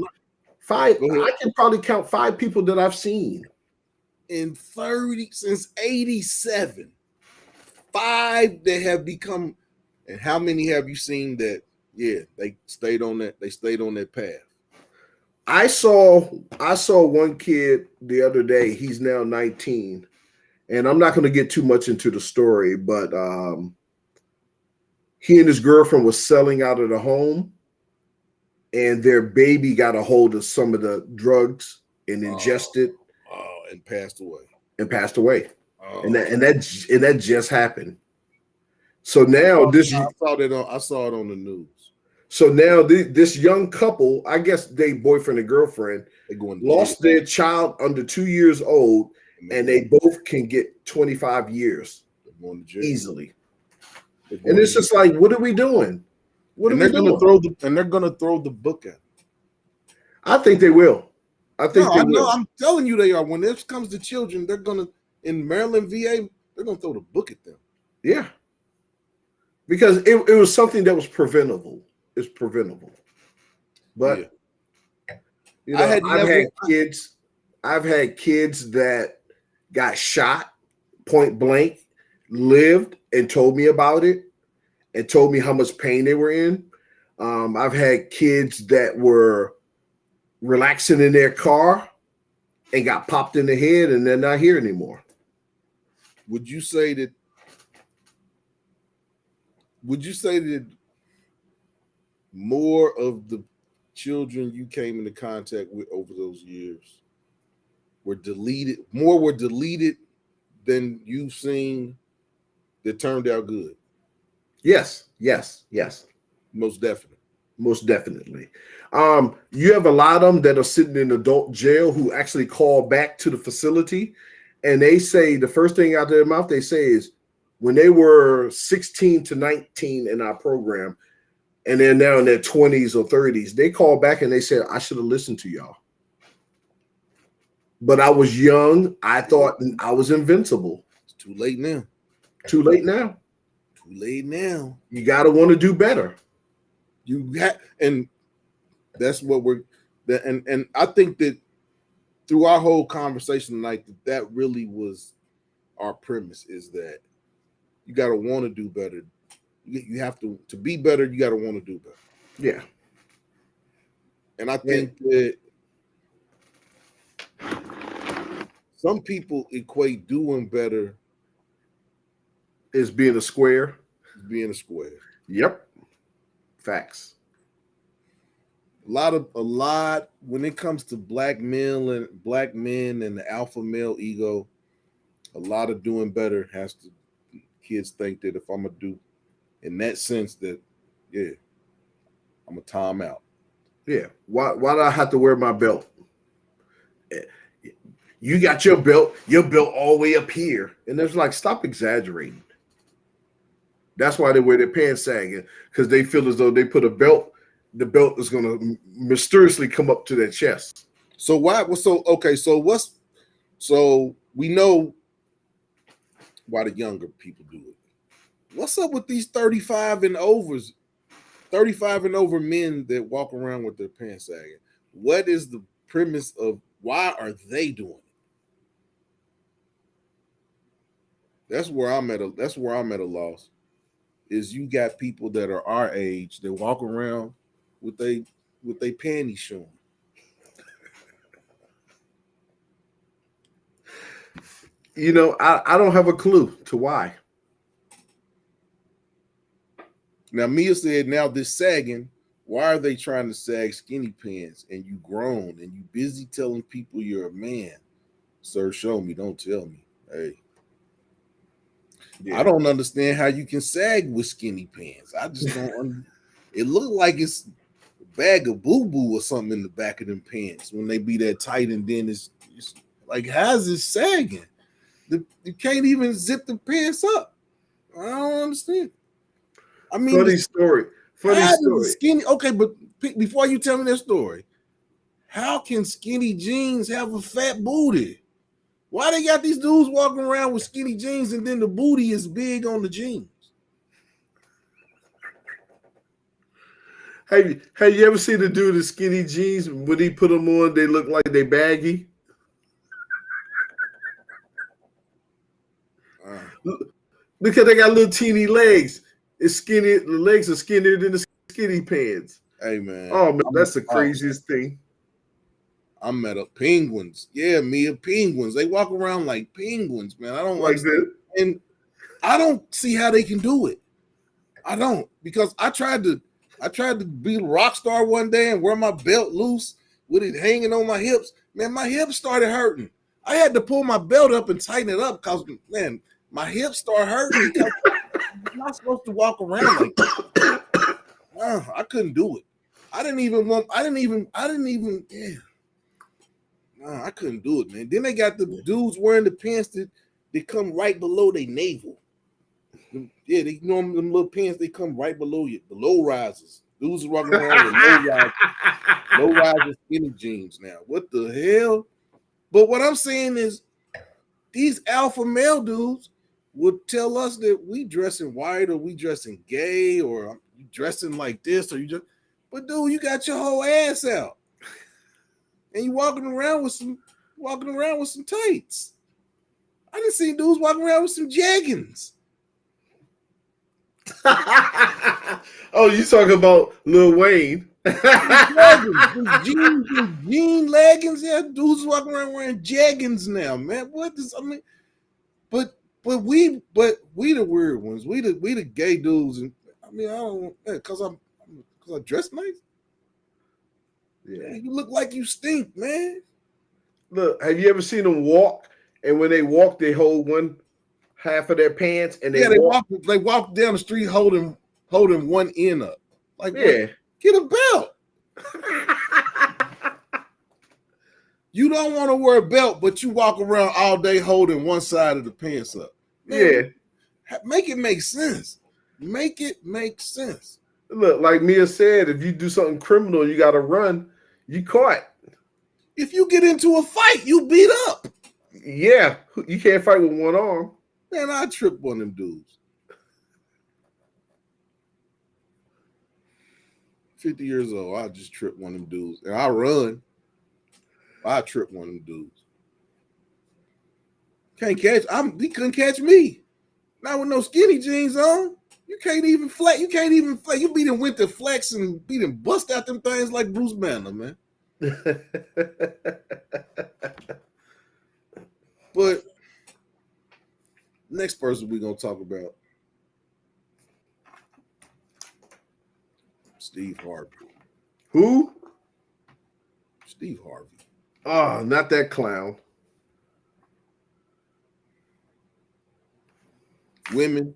five, go ahead. I can probably count 5 people that I've seen. In 30 since 87, 5 that have become, and how many have you seen that? Yeah, they stayed on that path. I saw one kid the other day. He's now 19. And I'm not going to get too much into the story, but he and his girlfriend was selling out of the home and their baby got a hold of some of the drugs and Oh, ingested and passed away. and passed away. And Oh, that just happened. So I now saw, this I saw that on I saw it on the news. so now this young couple, I guess they boyfriend and girlfriend, They going to jail. lost their child under 2 years old, And and they both can get 25 years they're going to jail. easily. They're And going to it's jail. just like, what are we doing? What are And we they're gonna doing? throw the book at. I think they will. I No, think they I know. will. I'm telling you, they are. When this comes to children, they're gonna in Maryland, VA, they're gonna throw the book at them. Yeah. Because it was something that was preventable. It's preventable. Yeah, But you I know, had never. I've had kids that got shot point blank, lived and told me about it and told me how much pain they were in. I've had kids that were relaxing in their car and got popped in the head and they're not here anymore. Would you say that? Would you say that more of the children you came into contact with over those years were deleted? More were deleted than you've seen that turned out good. Yes, yes, yes. Most definitely. Most definitely. You have a lot of them that are sitting in adult jail who actually call back to the facility and they say the first thing out of their mouth they say is when they were 16 to 19 in our program and they're now in their 20s or 30s, they call back and they said, I should have listened to y'all. But I was young. I thought I was invincible. It's too late now. Too late now. Too late now. You got to want to do better. You got, and that's what we're that, and I think that through our whole conversation tonight, that really was our premise is that you got to want to do better. You have to be better. You got to want to do better. Yeah. And I think that some people equate doing better Is being a square. as being a square. Yep. Facts. A lot when it comes to black men and the alpha male ego, a lot of doing better has to kids think that if I'm gonna do in that sense that yeah, I'm a time out. Yeah. Why do I have to wear my belt? You got your belt all the way up here. And it's like, stop exaggerating. That's why they wear their pants sagging, because they feel as though they put a belt, the belt is going to mysteriously come up to their chest. So why was so okay? So we know why the younger people do it. What's up with these 35 and overs, 35 and over men that walk around with their pants sagging? What is the premise of why are they doing it? That's where I'm at a loss. Is you got people that are our age that walk around with with their panties showing. You know, I don't have a clue to why. Now Mia said, now this sagging, why are they trying to sag skinny pants and you grown and you busy telling people you're a man? Sir, show me, don't tell me. Hey. Yeah. I don't understand how you can sag with skinny pants. I just don't. It looked like it's a bag of boo boo or something in the back of them pants when they be that tight, and then it's like, how's it sagging? You can't even zip the pants up. I don't understand. I mean, Funny story. Funny how does the story. skinny? Okay, but before you tell me that story, how can skinny jeans have a fat booty? Why they got these dudes walking around with skinny jeans and then the booty is big on the jeans? Have you ever seen the dude in skinny jeans? When he put them on, they look like they baggy. Because they got little teeny legs. It's skinny. The legs are skinnier than the skinny pants. Hey man, Oh man, that's the craziest thing. I'm at a penguins. Yeah, Mia, penguins. They walk around like penguins, man. I don't Like understand. that. And I don't see how they can do it. I don't, because I tried to be a rock star one day and wear my belt loose with it hanging on my hips. Man, my hips started hurting. I had to pull my belt up and tighten it up because, man, my hips started hurting because I'm not supposed to walk around like that. I couldn't do it. I didn't even, yeah. Nah, I couldn't do it, man. Then they got the dudes wearing the pants that come right below their navel. Yeah, they, you know them little pants, they come right below you. The low risers. Dudes are walking around with low riser skinny jeans now. What the hell? But what I'm saying is these alpha male dudes would tell us that we dressing white or we dressing gay or you dressing like this or you just, but dude, you got your whole ass out. And you walking around with some tights. I done seen dudes walking around with some jeggings. Oh, you talking about Lil Wayne? Jean leggings. Yeah, dudes walking around wearing jeggings now, man. What is? I mean, but we the weird ones. We the gay dudes, and I mean, I don't because I dress nice. Yeah. Man, you look like you stink, man. Look, have you ever seen them walk? And when they walk, they hold one half of their pants and They walk down the street holding one end up. Like, what? Yeah. Get a belt. You don't want to wear a belt, but you walk around all day holding one side of the pants up. Man, yeah. Make it make sense. Make it make sense. Look, like Mia said, if you do something criminal, you got to run. You caught. If you get into a fight, you beat up. Yeah, you can't fight with one arm. Man, I trip one of them dudes. 50 years old, I just trip one of them dudes. And I run. I trip one of them dudes. Can't catch. He couldn't catch me. Not with no skinny jeans on. You can't even flex. You be done went to flex and be done bust out them things like Bruce Banner, man. But next person we're gonna talk about, Steve Harvey. Who? Steve Harvey. Oh, not that clown. Women,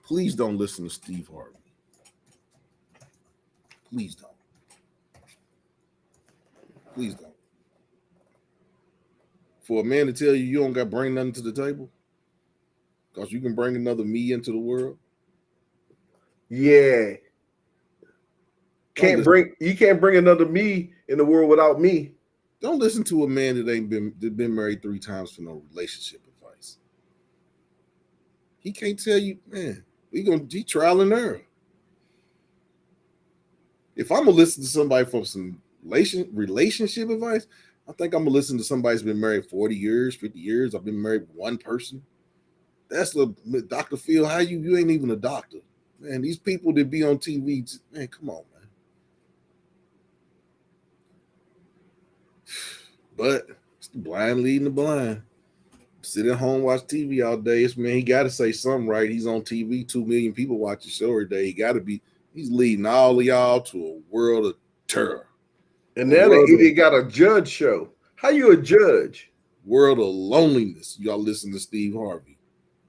please don't listen to Steve Harvey. Please don't. Please don't. For a man to tell you don't got to bring nothing to the table, because you can bring another me into the world. Yeah. You can't bring another me in the world without me. Don't listen to a man that been married 3 times for no relationship advice. He can't tell you, man, he trial and error. If I'm gonna listen to somebody for some relationship advice, I think I'm gonna listen to somebody who's been married 40 years, 50 years. I've been married with one person. That's the Dr. Phil. How you ain't even a doctor, man. These people that be on TV, man, come on, man. But it's the blind leading the blind. Sit at home, watch TV all day. It's, man, he got to say something right. He's on TV. 2 million people watch the show every day. He got to be. He's leading all of y'all to a world of terror. And A now the world of, idiot got a judge show. How you a judge? world of loneliness. Y'all listen to Steve Harvey.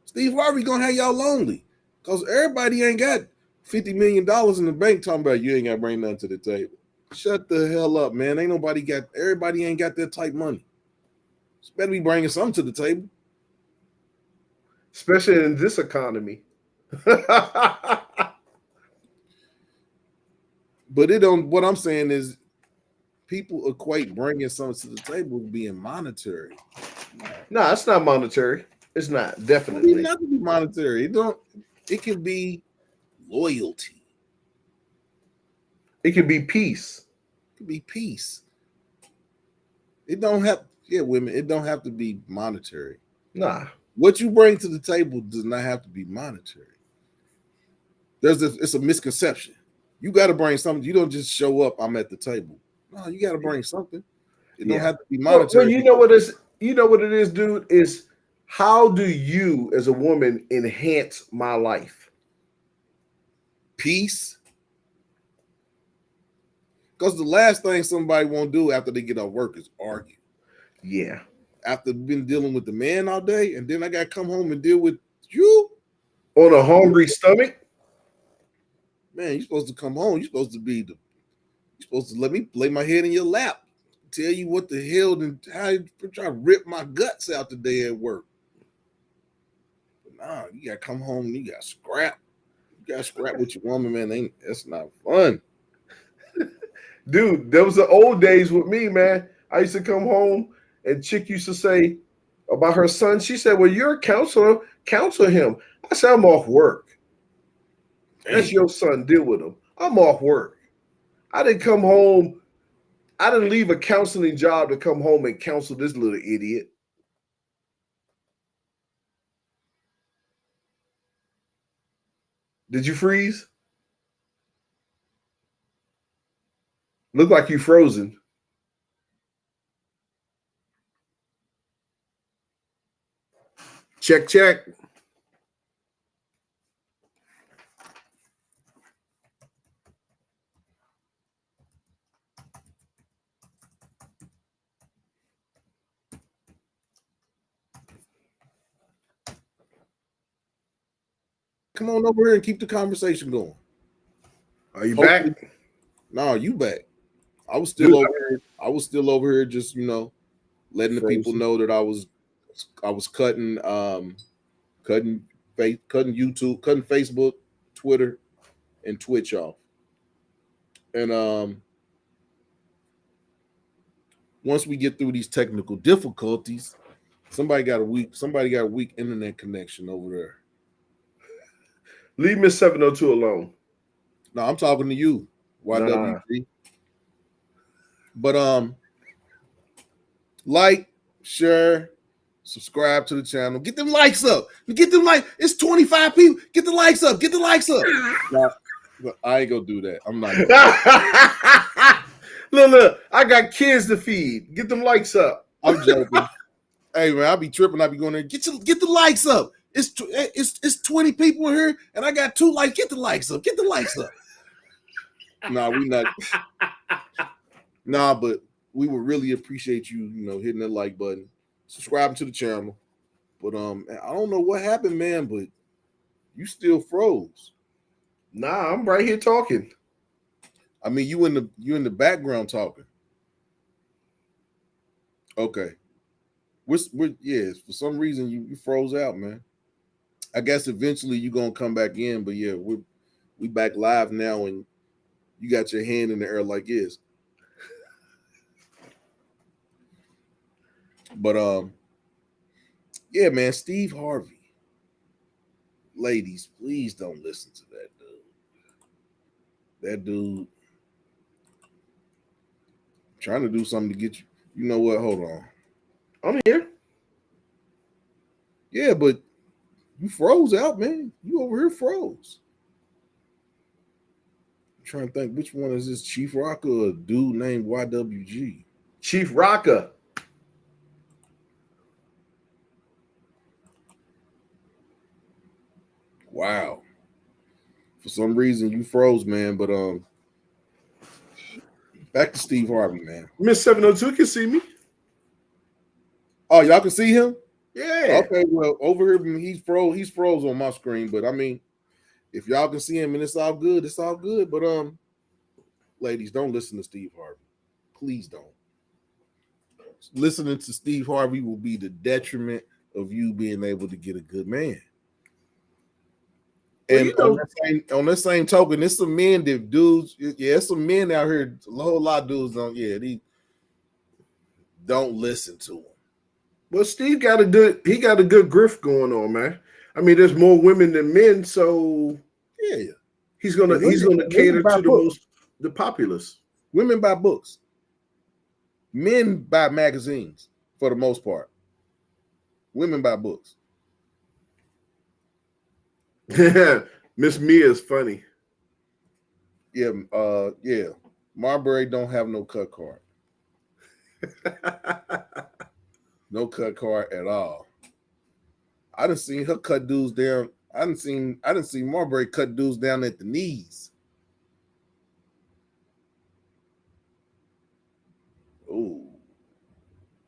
Steve Harvey gonna have y'all lonely because everybody ain't got $50 million in the bank talking about you ain't got to bring nothing to the table. Shut the hell up, man. Ain't nobody got. Everybody ain't got that type money. You better be bringing something to the table. Especially in this economy. But it don't. What I'm saying is, people equate bringing something to the table with being monetary. No, it's not monetary. It's not, It don't definitely. even have to be monetary. It don't. It can be loyalty. It can be peace. It can be peace. It don't have. Yeah, women. It don't have to be monetary. Nah. What you bring to the table does not have to be monetary. It's a misconception. You got to bring something. You don't just show up. I'm at the table. No, you got to bring something. It don't have to be monetary. Well, you know what is. You know what it is, dude. Is how do you, as a woman, enhance my life? Peace. Because the last thing somebody won't do after they get off work is argue. Yeah. After been dealing with the man all day, and then I got to come home and deal with you. On a hungry stomach. Man, you're supposed to come home. You're supposed to be the. You're supposed to let me lay my head in your lap, tell you what the hell and how you try to rip my guts out today at work. But nah, you got to come home and you got to scrap. You got to scrap with your woman, man. That's not fun. Dude, there was the old days with me, man. I used to come home and chick used to say about her son. She said, well, you're a counselor. Counsel him. I said, I'm off work. That's your son. Deal with him. I'm off work. I didn't come home. I didn't leave a counseling job to come home and counsel this little idiot. Did you freeze? Look like you frozen. Check, check. Come on over here and keep the conversation going. Are you Hopefully- back? No, you back. I was still over here. I was still over here, just letting the people know that I was cutting cutting YouTube, cutting Facebook, Twitter, and Twitch off. And once we get through these technical difficulties, somebody got a weak internet connection over there. Leave Miss 702 alone. No, I'm talking to you, YWC. But like, share, subscribe to the channel. Get them likes up. Get them like it's 25 people. Get the likes up. Get the likes up. No, I ain't gonna do that. I'm not. Look, I got kids to feed. Get them likes up. I'm joking. Hey man, I be tripping. I be going there. Get the likes up. It's 20 people in here, and I got 2 likes. Get the likes up. Get the likes up. Nah, we not. Nah, but we would really appreciate you, hitting that like button, subscribing to the channel. But I don't know what happened, man, but you still froze. Nah, I'm right here talking. I mean, you in the background talking. Okay. We're for some reason you froze out, man. I guess eventually you're gonna come back in, but yeah, we back live now, and you got your hand in the air like this. But yeah, man, Steve Harvey. Ladies, please don't listen to that dude. That dude trying to do something to get you. You know what? Hold on. I'm here. Yeah, but you froze out, man. You over here froze. I'm trying to think which one is this, Chief Rocker or a dude named YWG? Chief Rocker. Wow. For some reason you froze, man. But back to Steve Harvey, man. Miss 702 can see me. Oh, y'all can see him? Yeah. Okay, well, over here he's froze on my screen, but I mean, if y'all can see him and it's all good, it's all good. But ladies, don't listen to Steve Harvey. Please don't. Listening to Steve Harvey will be the detriment of you being able to get a good man. Well, And on that same token, there's some men that dudes, there's some men out here, a whole lot of dudes they don't listen to him. Well, Steve got a good grift going on, man. I mean, there's more women than men, so Yeah. he's gonna cater to the populace. Women buy books. Men buy magazines for the most part. Women buy books. Miss Mia is funny. Yeah. Marbury don't have no cut card. No cut card at all. I done seen her cut dudes down. I done seen Marbury cut dudes down at the knees. Oh.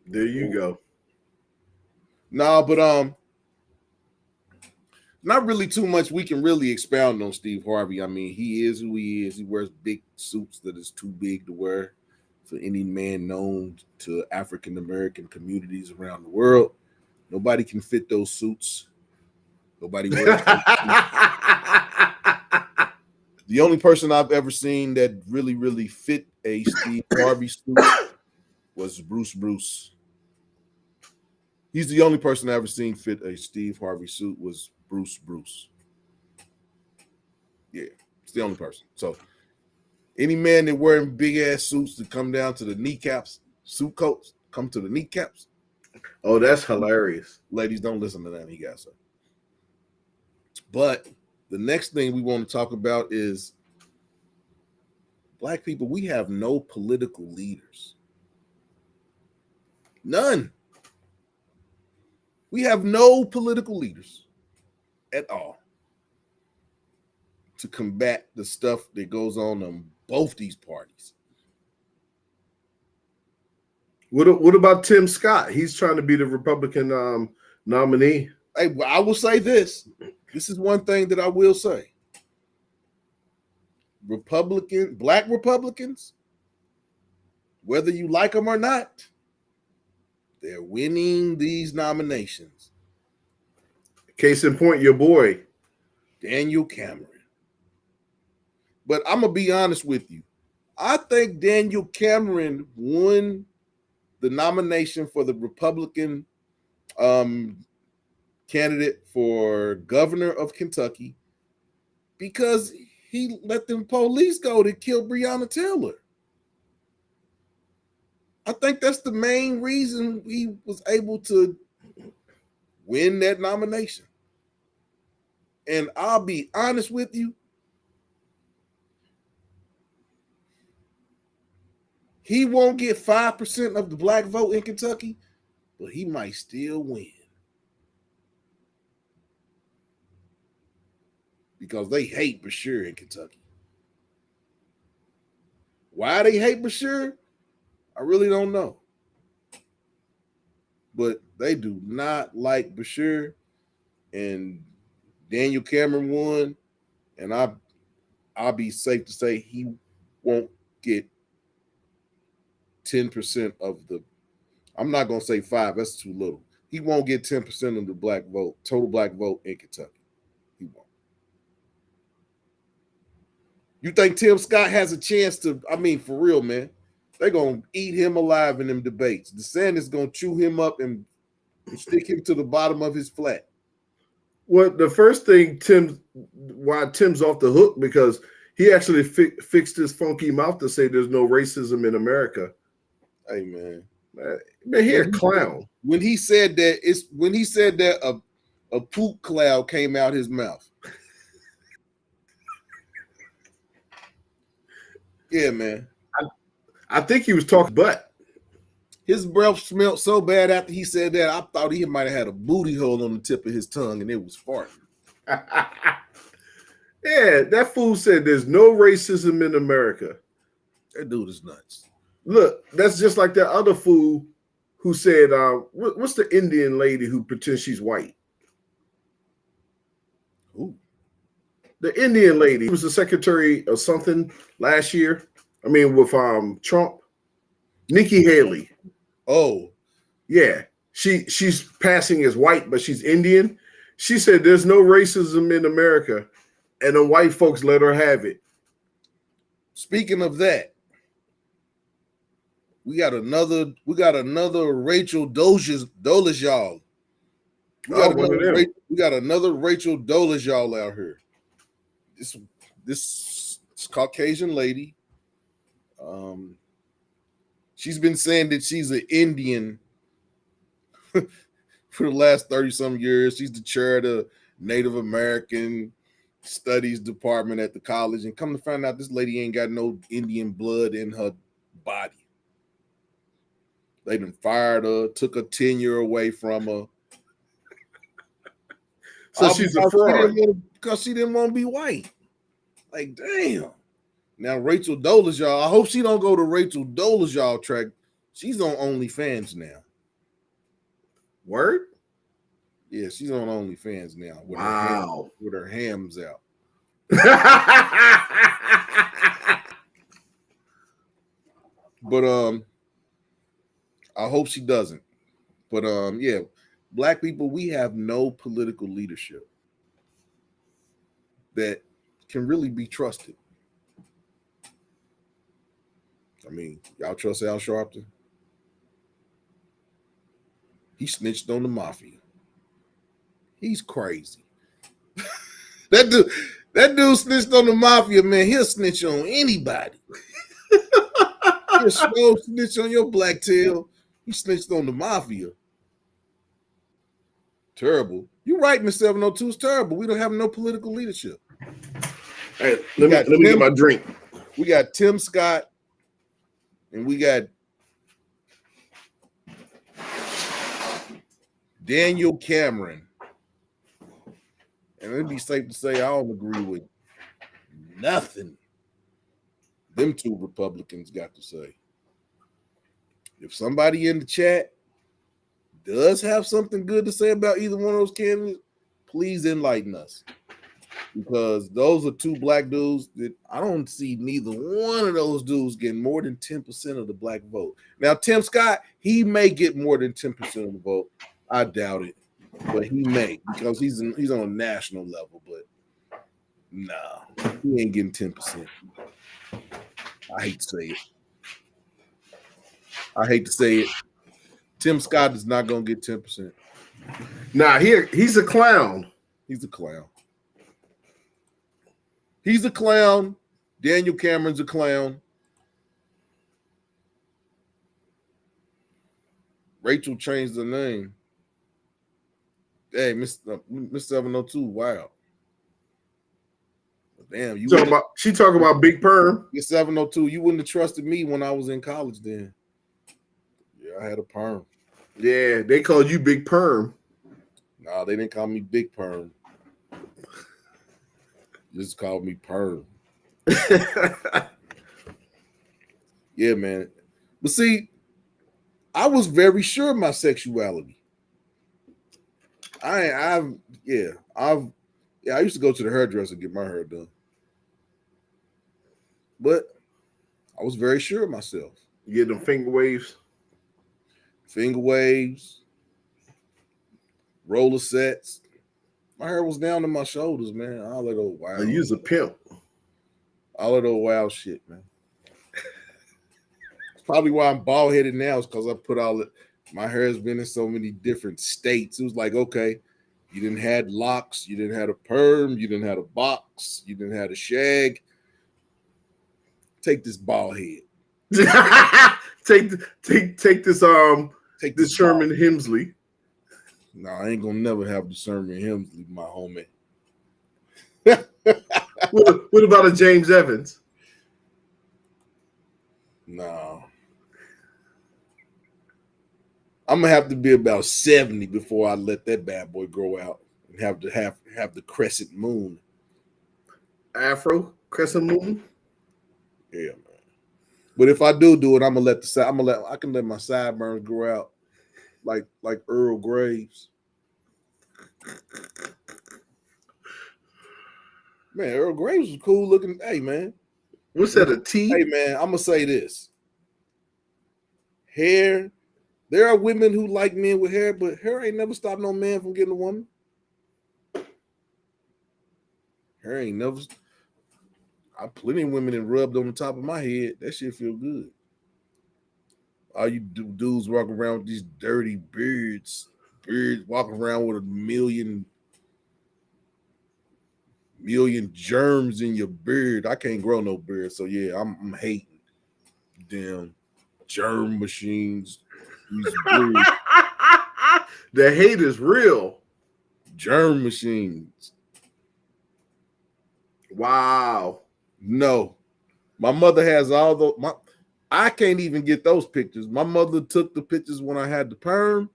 There you go. No, but not really too much we can really expound on Steve Harvey. I mean, he is who he is. He wears big suits that is too big to wear for any man known to African American communities around the world. Nobody can fit those suits. Nobody wears those suits. The only person I've ever seen that really, really fit a Steve Harvey suit was Bruce. He's the only person I ever seen fit a Steve Harvey suit was Bruce. Yeah, it's the only person. So any man that wearing big ass suits that come down to the kneecaps, suit coats, come to the kneecaps. Oh, that's hilarious. Ladies, don't listen to that, he got so. But the next thing we want to talk about is Black people. We have no political leaders. None. We have no political leaders at all to combat the stuff that goes on both these parties. What about Tim Scott? He's trying to be the Republican nominee. Hey, I will say this. This is one thing that I will say. Black Republicans, whether you like them or not, they're winning these nominations. Case in point, your boy, Daniel Cameron. But I'm going to be honest with you. I think Daniel Cameron won the nomination for the Republican candidate for governor of Kentucky because he let them police go to kill Breonna Taylor. I think that's the main reason he was able to win that nomination. And I'll be honest with you, he won't get 5% of the black vote in Kentucky, but he might still win. Because they hate Bashir in Kentucky. Why they hate Bashir, I really don't know. But they do not like Bashir, and Daniel Cameron won, and I'll be safe to say he won't get 10% of the, I'm not going to say 5, that's too little. He won't get 10% of the black vote, total black vote in Kentucky. He won't. You think Tim Scott has a chance to, I mean, for real, man, they're going to eat him alive in them debates. DeSantis going to chew him up and stick him to the bottom of his flat. Well, the first thing why Tim's off the hook, because he actually fixed his funky mouth to say there's no racism in America. Hey, man. Man, he a clown. When he said that, a poop cloud came out his mouth. Yeah, man. I think he was talking butt. His breath smelled so bad after he said that, I thought he might have had a booty hole on the tip of his tongue and it was farting. Yeah, that fool said there's no racism in America. That dude is nuts. Look, that's just like that other fool who said, what's the Indian lady who pretends she's white? Ooh. The Indian lady who was the secretary of something last year. I mean, with Trump, Nikki Haley. Oh, Yeah, she's passing as white, but she's Indian. She said there's no racism in America, and the white folks let her have it. speaking of that, we got another Rachel Dolezal. Oh, one of them. We got another Rachel Dolezal out here. This Caucasian lady. She's been saying that she's an Indian for the last 30 some years. She's the chair of the Native American Studies Department at the college. And come to find out, this lady ain't got no Indian blood in her body. They done fired her, took her tenure away from her. So she's a fraud. Because she didn't want to be white. Like, damn. Now, Rachel Dolezal, I hope she don't go to Rachel Dolezal track. She's on OnlyFans now. Word? Yeah, she's on OnlyFans now. Wow. With her hams out. But I hope she doesn't. But yeah, black people, we have no political leadership that can really be trusted. I mean, y'all trust Al Sharpton? He snitched on the mafia. He's crazy. That dude snitched on the mafia, man. He'll snitch on anybody. He'll snitch on your black tail. He snitched on the mafia. Terrible. You're right, Miss 702. It's terrible. We don't have no political leadership. Hey, let me get my drink. We got Tim Scott, and we got Daniel Cameron. And it'd be safe to say I don't agree with nothing them two Republicans got to say. If somebody in the chat does have something good to say about either one of those candidates, please enlighten us. Because those are two black dudes that I don't see neither one of those dudes getting more than 10% of the black vote. Now, Tim Scott, he may get more than 10% of the vote. I doubt it. But he may, because he's on a national level. But no, he ain't getting 10%. I hate to say it. Tim Scott is not going to get 10%. Nah, he's a clown. He's a clown. He's a clown. Daniel Cameron's a clown. Rachel changed her name. Hey, Miss 702, wow. Damn, she talking about Big Perm. Miss 702, you wouldn't have trusted me when I was in college then. Yeah, I had a perm. Yeah, they called you Big Perm. Nah, they didn't call me Big Perm. Just called me Perm. Yeah, man. But see, I was very sure of my sexuality. I used to go to the hairdresser and get my hair done. But I was very sure of myself. You get them finger waves? Finger waves, roller sets. My hair was down to my shoulders, man. All that old wild. You was a pimp. All that old wild shit, man. It's probably why I'm bald headed now, is because I put all it. My hair has been in so many different states. It was like, okay, you didn't have locks, you didn't have a perm, you didn't have a box, you didn't have a shag. Take this bald head. take this Sherman Hemsley. No, I ain't gonna never have the Sherman Hemsley, my homie. What about a James Evans? No. I'm gonna have to be about 70 before I let that bad boy grow out and have the crescent moon. Afro, crescent moon. Yeah, man. But if I do it, I'm gonna let I can let my sideburns grow out like Earl Graves. Man, Earl Graves was cool looking. Hey, man. What's that? A T? Hey, man. I'm gonna say this: hair. There are women who like men with hair, but hair ain't never stopped no man from getting a woman. Hair ain't never. I plenty of women that rubbed on the top of my head. That shit feel good. All you dudes walking around with these dirty beards walking around with a million germs in your beard. I can't grow no beard, so yeah, I'm hating damn germ machines. These beards, The hate is real. germ machines. Wow. No, my mother has all those. I can't even get those pictures. My mother took the pictures when I had the perm,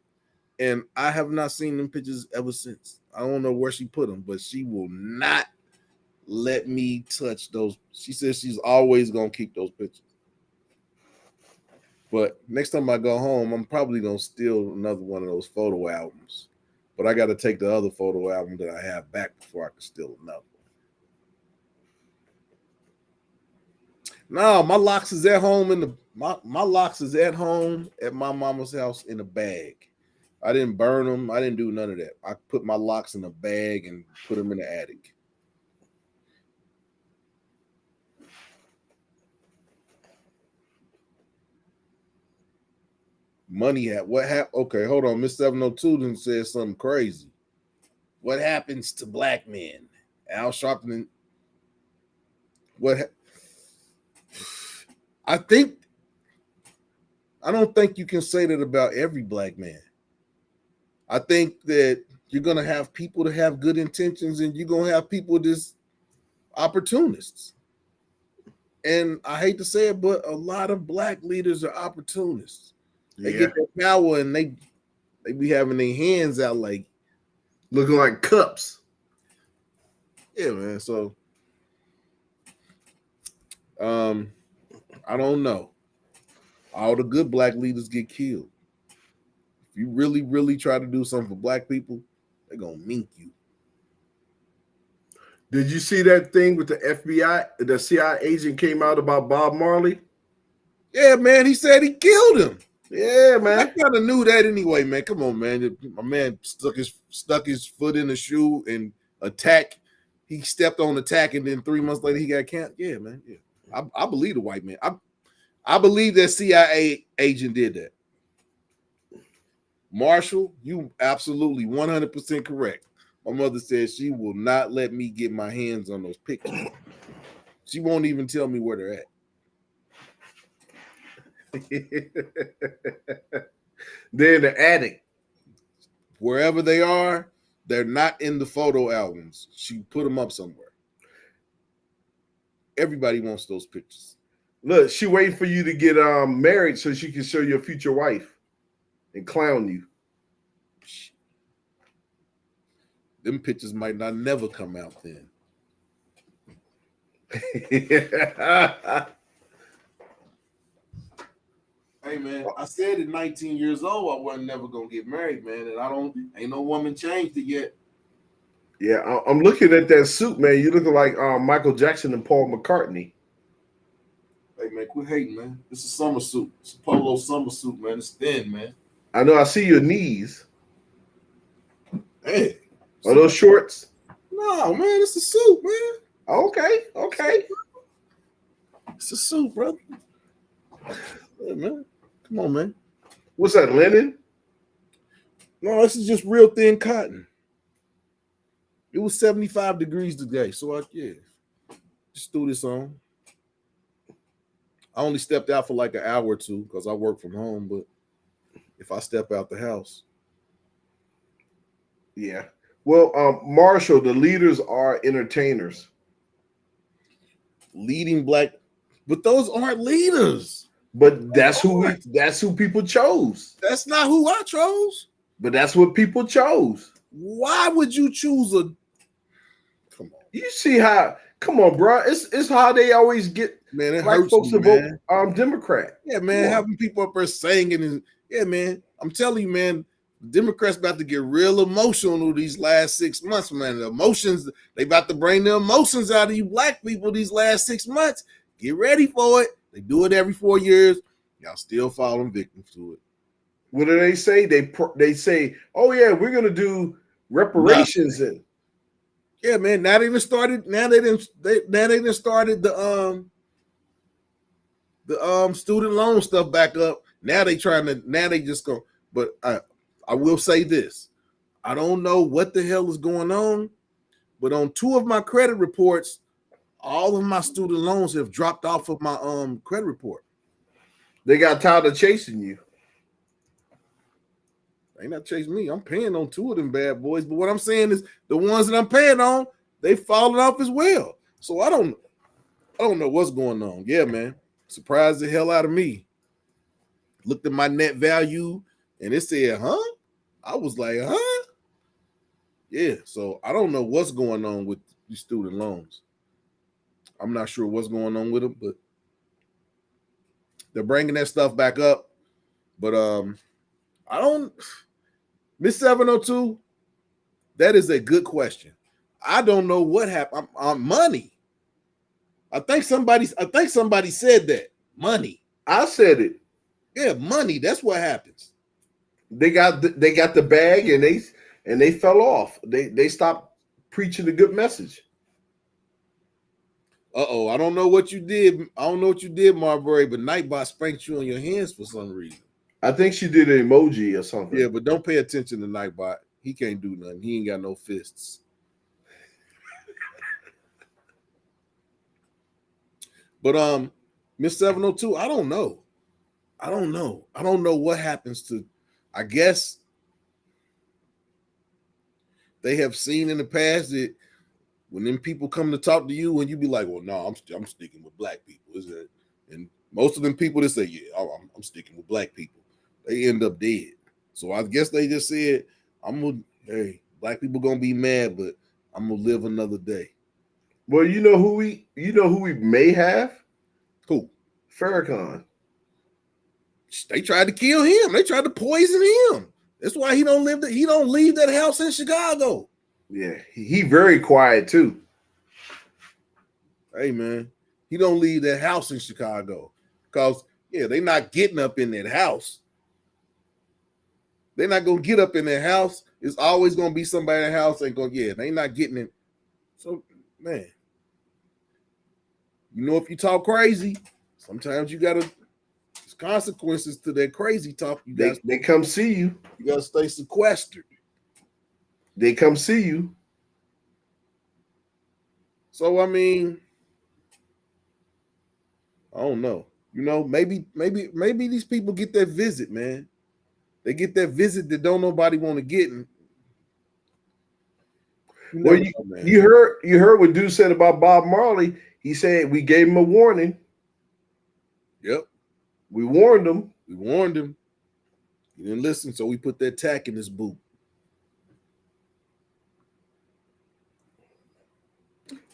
and I have not seen them pictures ever since. I don't know where she put them, but she will not let me touch those. She says she's always gonna keep those pictures. But next time I go home, I'm probably gonna steal another one of those photo albums. But I got to take the other photo album that I have back before I can steal another one. No, my locks is at home my locks is at home at my mama's house in a bag. I didn't burn them. I didn't do none of that. I put my locks in a bag and put them in the attic. Money hat. What happened? Okay, hold on. Miss 702 then said something crazy. What happens to black men? Al Sharpton. I don't think you can say that about every black man. I think that you're gonna have people that have good intentions, and you're gonna have people that's opportunists. And I hate to say it, but a lot of black leaders are opportunists. They get their power and they be having their hands out like looking like cups. Yeah, man. So I don't know. All the good black leaders get killed. If you really, really try to do something for black people, they're gonna mink you. Did you see that thing with the FBI? The CIA agent came out about Bob Marley. Yeah, man. He said he killed him. Yeah, man. I kind of knew that anyway, man. Come on, man. My man stuck his foot in the shoe and attack. He stepped on attack, and then 3 months later he got canceled. Yeah, man. Yeah, I believe the white man. I believe that CIA agent did that. Marshall, you absolutely 100% correct. My mother says she will not let me get my hands on those pictures. She won't even tell me where they're at. They're in the attic. Wherever they are, they're not in the photo albums. She put them up somewhere. Everybody wants those pictures. Look, she waiting for you to get married so she can show your future wife and clown you. Them pictures might not never come out then. Hey man, I said at 19 years old I wasn't never gonna get married, man, and ain't no woman changed it yet. Yeah, I'm looking at that suit, man. You looking like Michael Jackson and Paul McCartney. Hey man, quit hating, man. It's a summer suit. It's a polo summer suit, man. It's thin, man. I know. I see your knees. Hey, are those shorts? No, man. It's a suit, man. Okay. It's a suit, brother. Hey, man. Come on, man. What's that, linen? No, this is just real thin cotton. It was 75 degrees today, so just threw this on. I only stepped out for like an hour or two because I work from home, but if I step out the house. Yeah. Well, Marshall, the leaders are entertainers. Leading black, but those aren't leaders. But that's who people chose. That's not who I chose. But that's what people chose. Why would you choose a? Come on. You see how Come on, bro. It's how they always get Man, it black hurts folks me, to vote man. Democrat. Yeah, Come man, on. having people up there singing and yeah, man. I'm telling you, man, Democrats about to get real emotional these last 6 months, man. The emotions, they about to bring the emotions out of you black people these last 6 months. Get ready for it. They do it every 4 years. Y'all still falling victim to it. What do they say? They say, "Oh yeah, we're gonna do Nothing. reparations." And Yeah, man. Now they done started. Now they done started the student loan stuff back up. Now they trying to. Now they just go. But I will say this. I don't know what the hell is going on, but on 2 of my credit reports, all of my student loans have dropped off of my credit report. they got tired of chasing you. They not chasing me. I'm paying on 2 of them bad boys. But what I'm saying is the ones that I'm paying on, they falling off as well. So I don't know what's going on. Yeah, man. Surprised the hell out of me. Looked at my net value and it said, huh? I was like, huh? Yeah. So I don't know what's going on with these student loans. I'm not sure what's going on with them, but they're bringing that stuff back up. But I don't, Miss 702, that is a good question. I don't know what happened. Money. I think somebody said that. Money. I said it. Yeah, money. That's what happens. They got the bag and they fell off. They stopped preaching the good message. Uh-oh. I don't know what you did. I don't know what you did, Marbury, but Nightbot spanked you on your hands for some reason. I think she did an emoji or something. Yeah, but don't pay attention to Nightbot. He can't do nothing. He ain't got no fists. But Miss 702, I don't know. I don't know what happens to. I guess they have seen in the past that when them people come to talk to you, and you be like, "Well, no, I'm sticking with black people," is it? And most of them people that say, "Yeah, I'm sticking with black people," they end up dead. So I guess they just said, Hey, black people gonna be mad, but I'm gonna live another day." Well, you know who we may have? Who? Farrakhan. They tried to kill him. They tried to poison him. That's why he don't leave that house in Chicago. Yeah, he very quiet too. Hey man, he don't leave that house in Chicago because they not getting up in that house. They're not gonna get up in that house. It's always gonna be somebody in the house and go, they not getting it. So man, if you talk crazy, sometimes you gotta. There's consequences to that crazy talk. They come see you. You gotta stay sequestered. They come see you. So I mean, I don't know. Maybe these people get that visit, man. They get that visit that don't nobody want to get. You heard what Dude said about Bob Marley. He said we gave him a warning. Yep. We warned him. We warned him. He didn't listen, so we put that tack in his boot.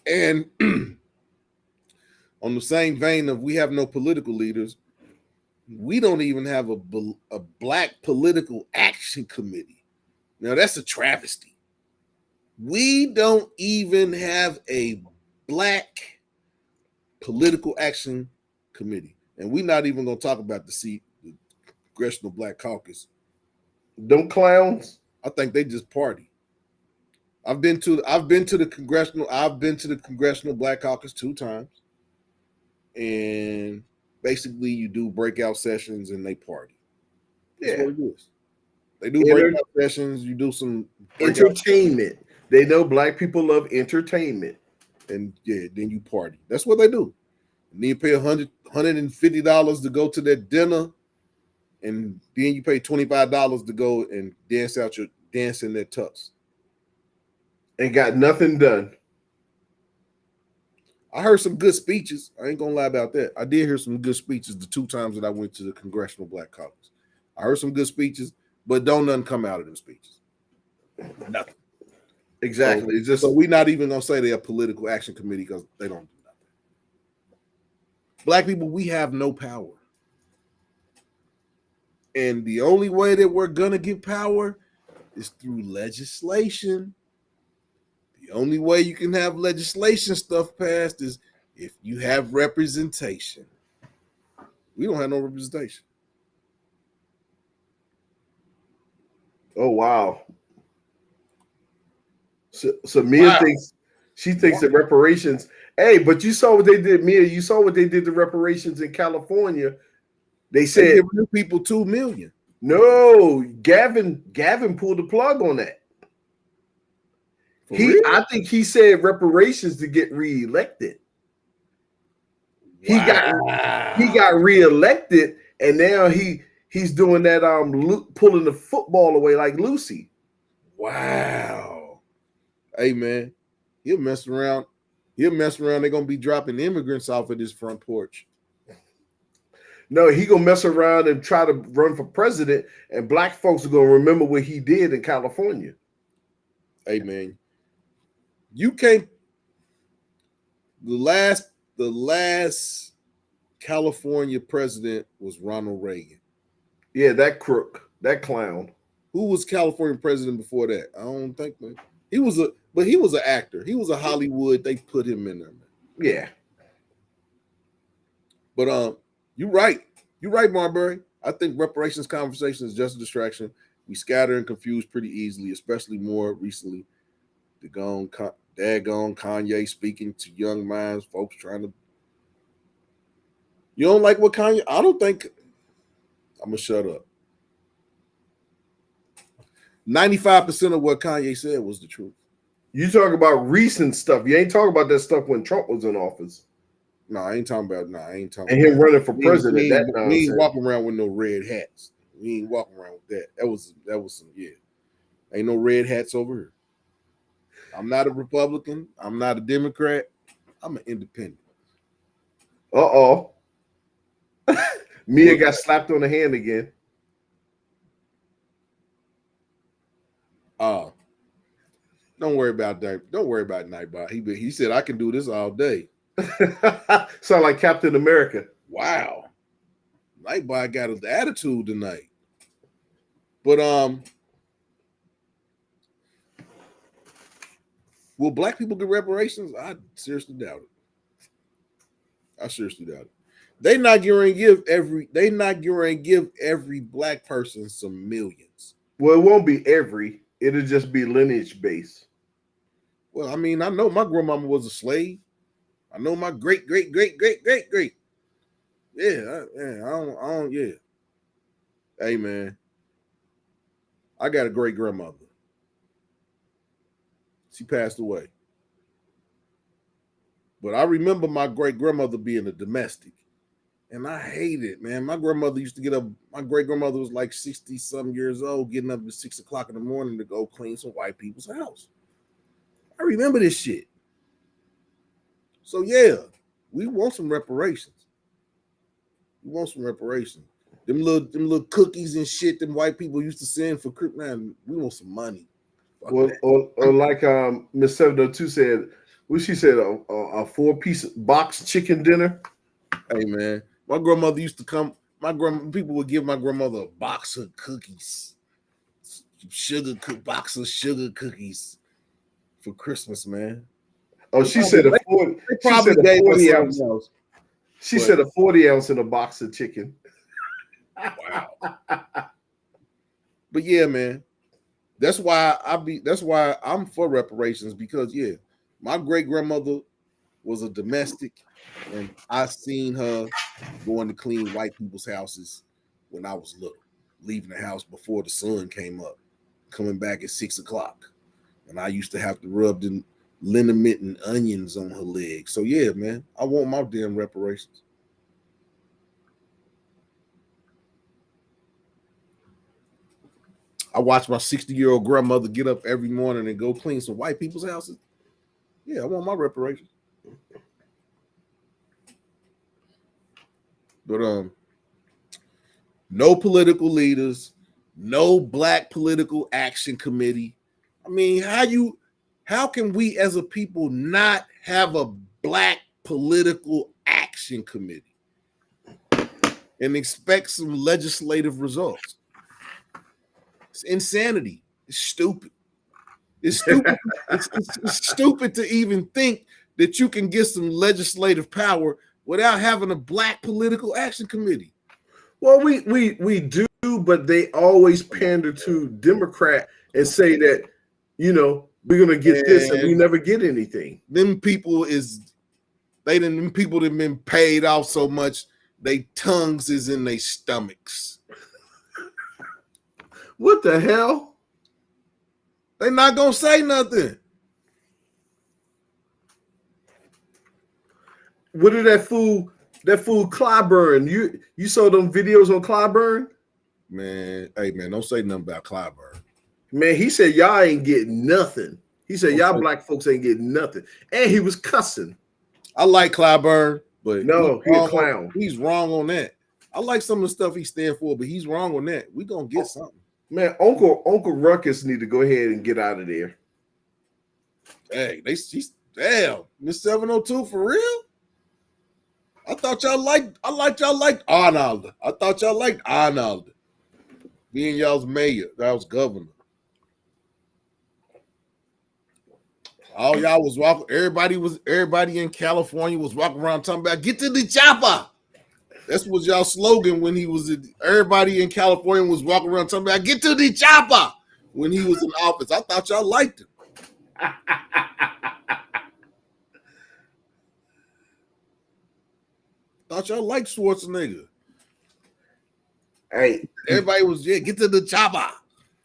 And on the same vein of we have no political leaders, we don't even have a black political action committee. Now that's a travesty. We don't even have a black political action committee. And we're not even going to talk about the Congressional Black Caucus. Them clowns. I think they just party. I've been to the Congressional Black Caucus 2 times. And basically you do breakout sessions and they party. That's what it is. They do breakout sessions, you do some entertainment. They know black people love entertainment. And then you party. That's what they do. And then you pay $150 to go to that dinner, and then you pay $25 to go and dance in their tux. And got nothing done. I heard some good speeches. I ain't gonna lie about that. I did hear some good speeches the 2 times that I went to the Congressional Black Caucus. I heard some good speeches, but don't nothing come out of them speeches. Nothing. Exactly. It's just So we're not even gonna say they're a political action committee because they don't do nothing. Black people, we have no power. And the only way that we're gonna get power is through legislation. The only way you can have legislation stuff passed is if you have representation. We don't have no representation. oh wow. So Mia Wow. thinks that reparations. Hey, but you saw what they did, Mia. You saw what they did to reparations in California. They They said give new people 2 million. no. Gavin pulled the plug on that. For real? I think he said reparations to get reelected. He got reelected, and now he's doing that pulling the football away like Lucy. Wow. Hey man, he'll mess around. He'll mess around. They're gonna be dropping immigrants off at his front porch. No, he gonna mess around and try to run for president, and black folks are gonna remember what he did in California. Hey man, you can't. The last California president was Ronald Reagan. Yeah, that crook, that clown. Who was California president before that? I don't think, man. He was an actor. He was a Hollywood. They put him in there, man. Yeah. But you're right. You're right, Marbury. I think reparations conversation is just a distraction. We scatter and confuse pretty easily, especially more recently. The daggone Kanye speaking to young minds, folks trying to. You don't like what Kanye? I don't think. I'm gonna shut up. 95% of what Kanye said was the truth. You talk about recent stuff. You ain't talking about that stuff when Trump was in office. No, I ain't talking about. No, I ain't talking. And about him running for president. We ain't walking around with no red hats. We ain't walking around with that. That was some Ain't no red hats over here. I'm not a Republican. I'm not a Democrat. I'm an independent. Uh-oh. Mia got slapped on the hand again. Don't worry about that. Don't worry about Nightbot. He said I can do this all day. Sound like Captain America. Wow. Nightbot got an attitude tonight. But will black people get reparations? I seriously doubt it. They're not going to give every black person some millions. Well, it won't be every. It'll just be lineage based. Well, I mean, I know my grandmama was a slave. I know my great. Yeah, I don't. Yeah. Hey, man, I got a great grandmother. She passed away, but I remember my great grandmother being a domestic, and I hate it, man. My grandmother used to get up. My great grandmother was like 60-some years old, getting up at 6 o'clock in the morning to go clean some white people's house. I remember this shit. So yeah, we want some reparations. Them little cookies and shit them white people used to send for Christmas. Man, we want some money. Or like Miss 702 said, what she said, a 4-piece box chicken dinner. Hey man, my grandmother used to come. People would give my grandmother a box of cookies, box of sugar cookies for Christmas, man. Oh, she said a 40. She said a 40 ounce. She said a 40 ounce in a box of chicken. Wow. But yeah, man, that's why I'm for reparations, because my great grandmother was a domestic, and I seen her going to clean white people's houses when I was little, leaving the house before the sun came up, coming back at 6 o'clock, and I used to have to rub the liniment and onions on her legs. So yeah, man, I want my damn reparations. I watch my 60-year-old grandmother get up every morning and go clean some white people's houses. Yeah, I want my reparations. But no political leaders, no black political action committee. I mean, how you How can we as a people not have a black political action committee and expect some legislative results? It's insanity. It's stupid. It's stupid. It's stupid to even think that you can get some legislative power without having a black political action committee. Well, we do, but they always pander to Democrat and say that, we're gonna get this and we never get anything. Them people them people that been paid off so much, they tongues is in their stomachs. What the hell? They not gonna say nothing. What did that fool Clyburn? You saw them videos on Clyburn? Man, hey man, don't say nothing about Clyburn. Man, he said y'all ain't getting nothing. He said y'all black folks ain't getting nothing. And he was cussing. I like Clyburn, but no, he's a clown. He's wrong on that. I like some of the stuff he stands for, but he's wrong on that. We gonna get something. Man, Uncle Ruckus need to go ahead and get out of there. Hey, damn, Miss 702 for real? I liked Arnold. I thought y'all liked Arnold. Being y'all's mayor, that was governor. All y'all was walking, everybody in California was walking around talking about get to the chopper. That's what y'all slogan when he was everybody in California was walking around talking about get to the chopper when he was in office. I thought y'all liked him. Thought y'all liked Schwarzenegger. Hey, everybody was get to the chopper.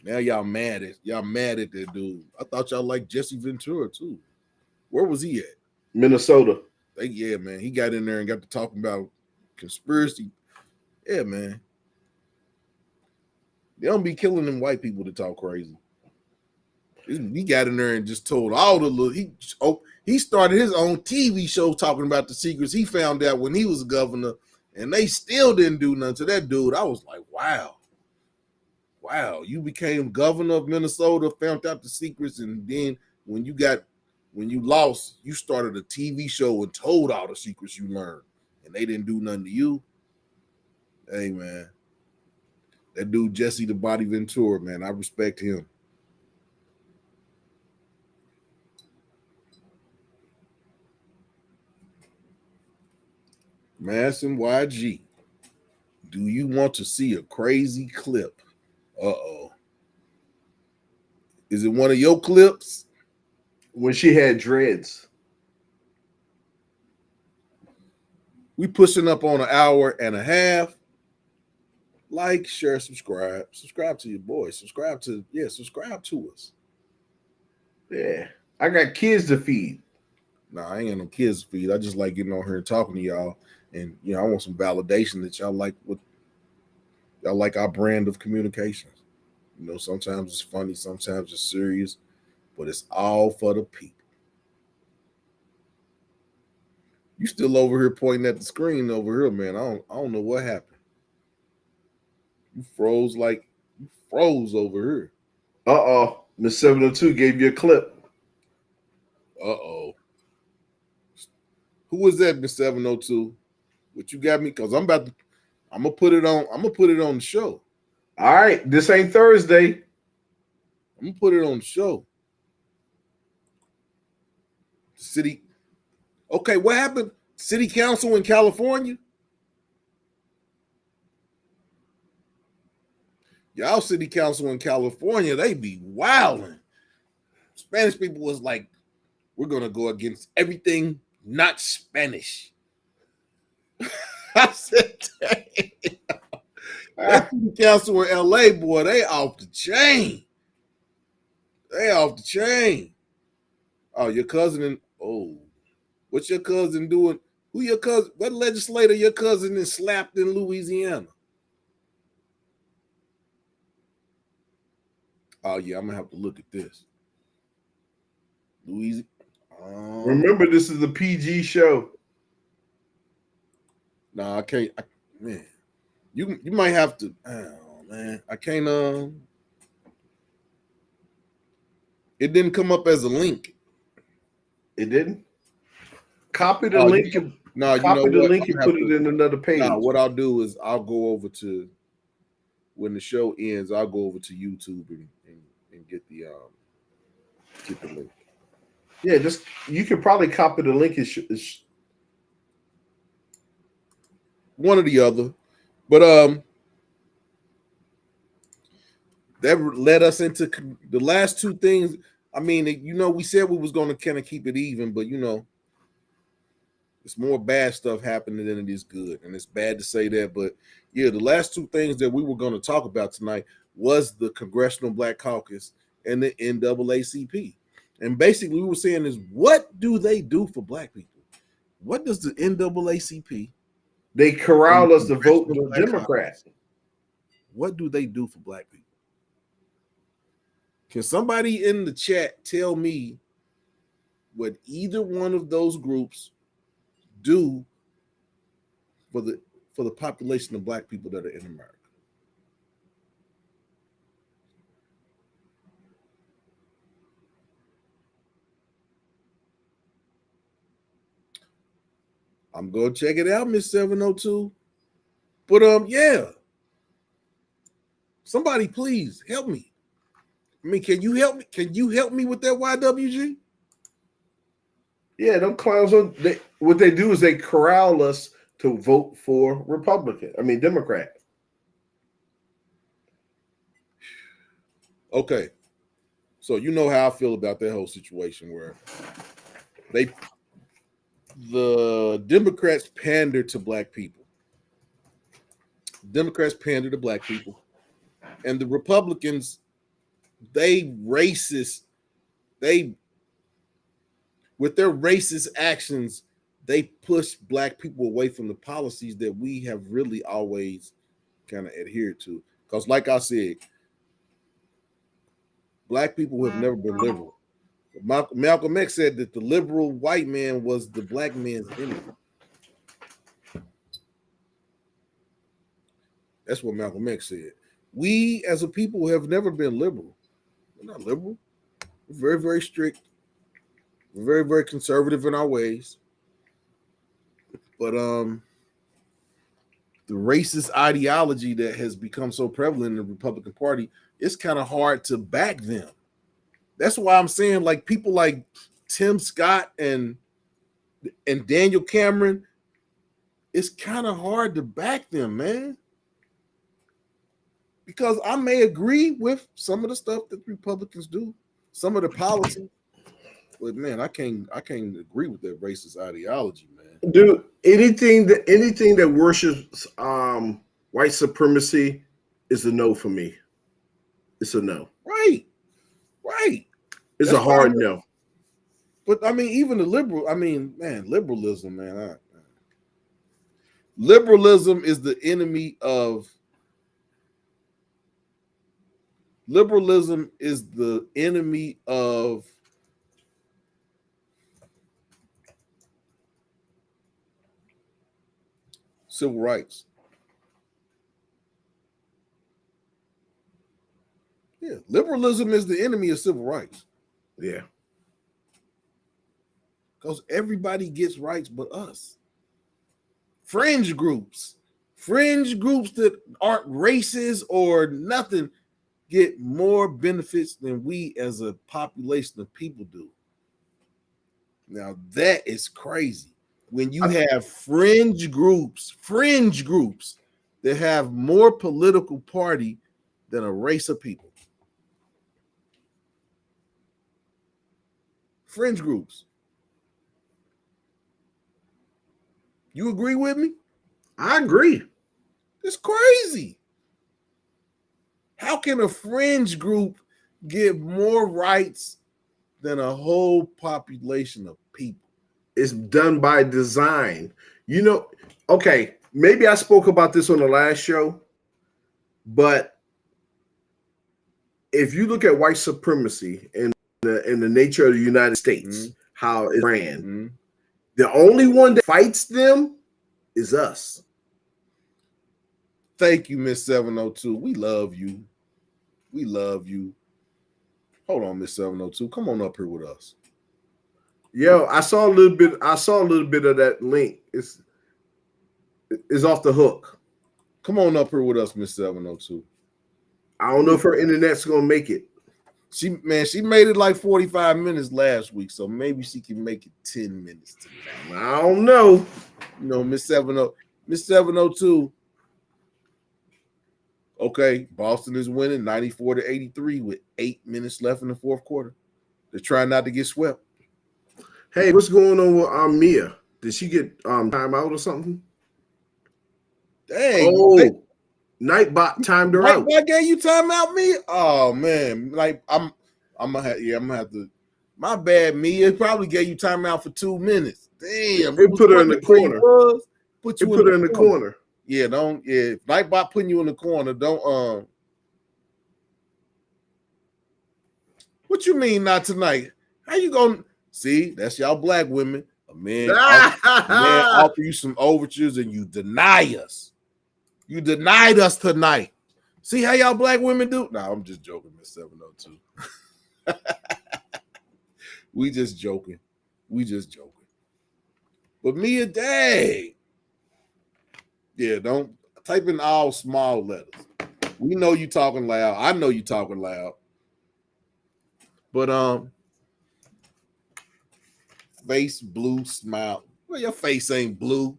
Now y'all mad at that dude. I thought y'all liked Jesse Ventura too. Where was he at? Minnesota. Yeah, man. He got in there and got to talking about conspiracy. Yeah, man. They don't be killing them white people to talk crazy. He got in there and just told all the little. He started his own TV show talking about the secrets he found out when he was governor, and they still didn't do nothing to that dude. I was like, wow, you became governor of Minnesota, found out the secrets, and then when you lost, you started a TV show and told all the secrets you learned, and they didn't do nothing to you. Hey, man, that dude Jesse the Body Ventura, man, I respect him. Masson YG, do you want to see a crazy clip? Uh-oh. Is it one of your clips? When she had dreads. We pushing up on an hour and a half. Like, share, subscribe. Subscribe to your boy. Subscribe to us. Yeah. I got kids to feed. Nah, I ain't got no kids to feed. I just like getting on here and talking to y'all. And I want some validation that y'all like our brand of communications. Sometimes it's funny, sometimes it's serious, but it's all for the people. You still over here pointing at the screen over here, man. I don't know what happened. You froze over here. Uh-oh. Miss 702 gave you a clip. Uh-oh. Who was that, Miss 702? What you got me? Because I'm gonna put it on the show. All right. This ain't Thursday. I'm gonna put it on the show. City. Okay, what happened? City Council in California? Y'all City Council in California, they be wilding. Spanish people was like, we're gonna go against everything not Spanish. I said, that City Council in LA, boy, they off the chain. Oh, your cousin what's your cousin doing? Who your cousin? What legislator your cousin is slapped in Louisiana? Oh yeah, I'm gonna have to look at this. Louisiana. Remember, this is a PG show. Nah, I can't. Man, you might have to. Oh man, I can't. It didn't come up as a link. It didn't. Copy the Oh, link and no, you know copy the what? link and put it in another page. No, what I'll do is I'll go over to when the show ends. I'll go over to YouTube and get the link. Yeah, just you could probably copy the link. It's One or the other, but that led us into the last two things. I mean, you know, we said we was going to kind of keep it even, but you know, it's more bad stuff happening than it is good, and it's bad to say that, but yeah, the last two things that we were going to talk about tonight was the Congressional Black Caucus and the NAACP, and basically we were saying is what do they do for Black people? What does the NAACP they corral us to vote Congressional the Black Democrat. Caucus, what do they do for Black people? Can somebody in the chat tell me what either one of those groups do for the population of Black people that are in America? I'm gonna check it out, Miss 702. But yeah. Somebody please help me. I mean, can you help me? Can you help me with that YWG? Yeah, them clowns. What they do is they corral us to vote for Republican. I mean Democrat. Okay. So you know how I feel about that whole situation where the Democrats pander to Black people. Democrats pander to Black people. And the Republicans, they racist, they with their racist actions, they push Black people away from the policies that we have really always kind of adhered to. Because, like I said, Black people have never been liberal. Malcolm X said that the liberal white man was the Black man's enemy. That's what Malcolm X said. We as a people have never been liberal. We're not liberal. We're very, very strict. We're very, very conservative in our ways. But the racist ideology that has become so prevalent in the Republican Party, it's kind of hard to back them. That's why I'm saying, like, people like Tim Scott and Daniel Cameron, it's kind of hard to back them, man. Because I may agree with some of the stuff that Republicans do, some of the policies, but man, I can't agree with that racist ideology, man. Dude, anything that worships white supremacy is a no for me. It's a no. Right. It's That's a hard fine. no. But I mean, even the liberal, I mean, man, liberalism, man. Liberalism is the enemy of civil rights. Yeah, liberalism is the enemy of civil rights. Yeah. Because everybody gets rights but us. Fringe groups that aren't racist or nothing get more benefits than we as a population of people do. Now that is crazy. When you have fringe groups that have more political party than a race of people. Fringe groups. You agree with me? I agree. It's crazy. How can a fringe group get more rights than a whole population of people? It's done by design. You know, okay, maybe I spoke about this on the last show, but if you look at white supremacy and the nature of the United States, how it ran, the only one that fights them is us. Thank you, Miss 702. We love you. Hold on, Miss 702. Come on up here with us. Yo, I saw a little bit. I saw a little bit of that link. It's off the hook. Come on up here with us, Miss 702. I don't know if her internet's gonna make it. She made it like 45 minutes last week, so maybe she can make it 10 minutes tonight. I don't know. You know, Miss 702. Okay, Boston is winning 94-83 with 8 minutes left in the fourth quarter. They're trying not to get swept. Hey, what's going on with Mia? Did she get timeout or something? Dang. Oh, Nightbot timed her out. Nightbot gave you timeout, Mia? Oh man, like I'm gonna have to. My bad, Mia. Probably gave you timeout for 2 minutes. Damn, It put her in the corner. Put her in the corner. Yeah, don't. Yeah, if Nightbot putting you in the corner, don't. What you mean not tonight? How you gonna see? That's y'all black women. A man offer you some overtures and you deny us. You denied us tonight. See how y'all black women do? Nah, I'm just joking, Miss 702. We just joking. But Mia, dang. Yeah, don't type in all small letters. We know you talking loud. I know you talking loud. But face blue smile. Well, your face ain't blue.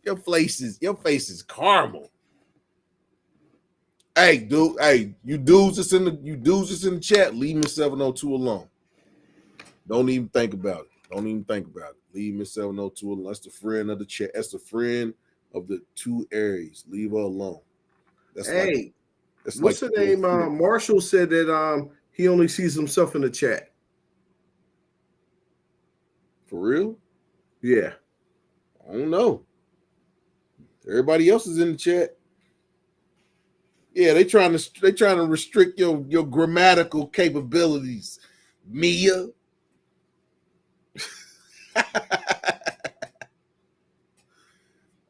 Your face is caramel. Hey, dude. Hey, you dudes that's in the chat. Leave Miss 702 alone. Don't even think about it. Leave Miss 702 alone. That's the friend of the chat. That's the friend of the two Aries. Leave her alone. What's her name? Marshall said that he only sees himself in the chat. For real? Yeah. I don't know. Everybody else is in the chat. Yeah, they trying to restrict your grammatical capabilities, Mia.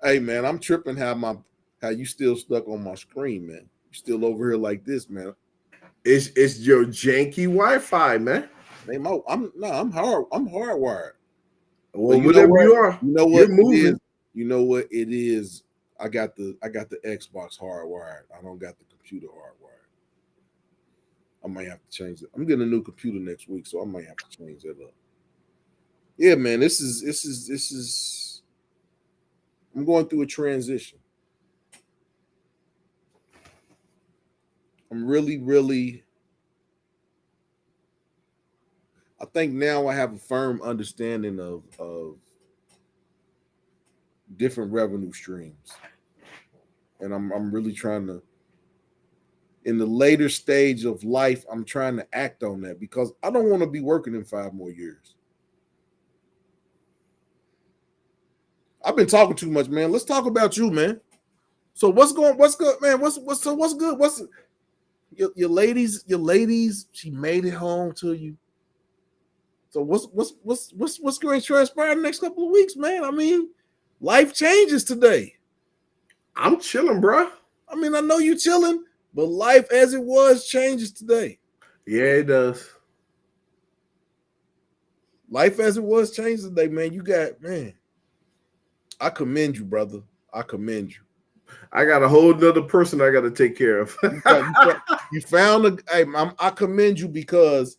Hey man, I'm tripping how you still stuck on my screen, man. You still over here like this, man. It's your janky Wi-Fi, man. I'm hardwired. Well, whatever you are, you know what you're moving. You know what it is. I got the Xbox hardwired. I don't got the computer hardwired. I might have to change it. I'm getting a new computer next week, so I might have to change that up. Yeah, man, this is. I'm going through a transition. I'm really. I think now I have a firm understanding of different revenue streams, and I'm really trying to. In the later stage of life, I'm trying to act on that because I don't want to be working in 5 more years. I've been talking too much, man. Let's talk about you, man. So what's good, man? What's good? What's your ladies? She made it home to you. So what's going to transpire in the next couple of weeks, man? I mean, life changes today. I'm chilling, bro. I mean, I know you chilling, but life as it was changes today. Yeah, it does. Life as it was changes today, man. Man. I commend you, brother. I commend you. I got a whole nother person I got to take care of. You found I commend you because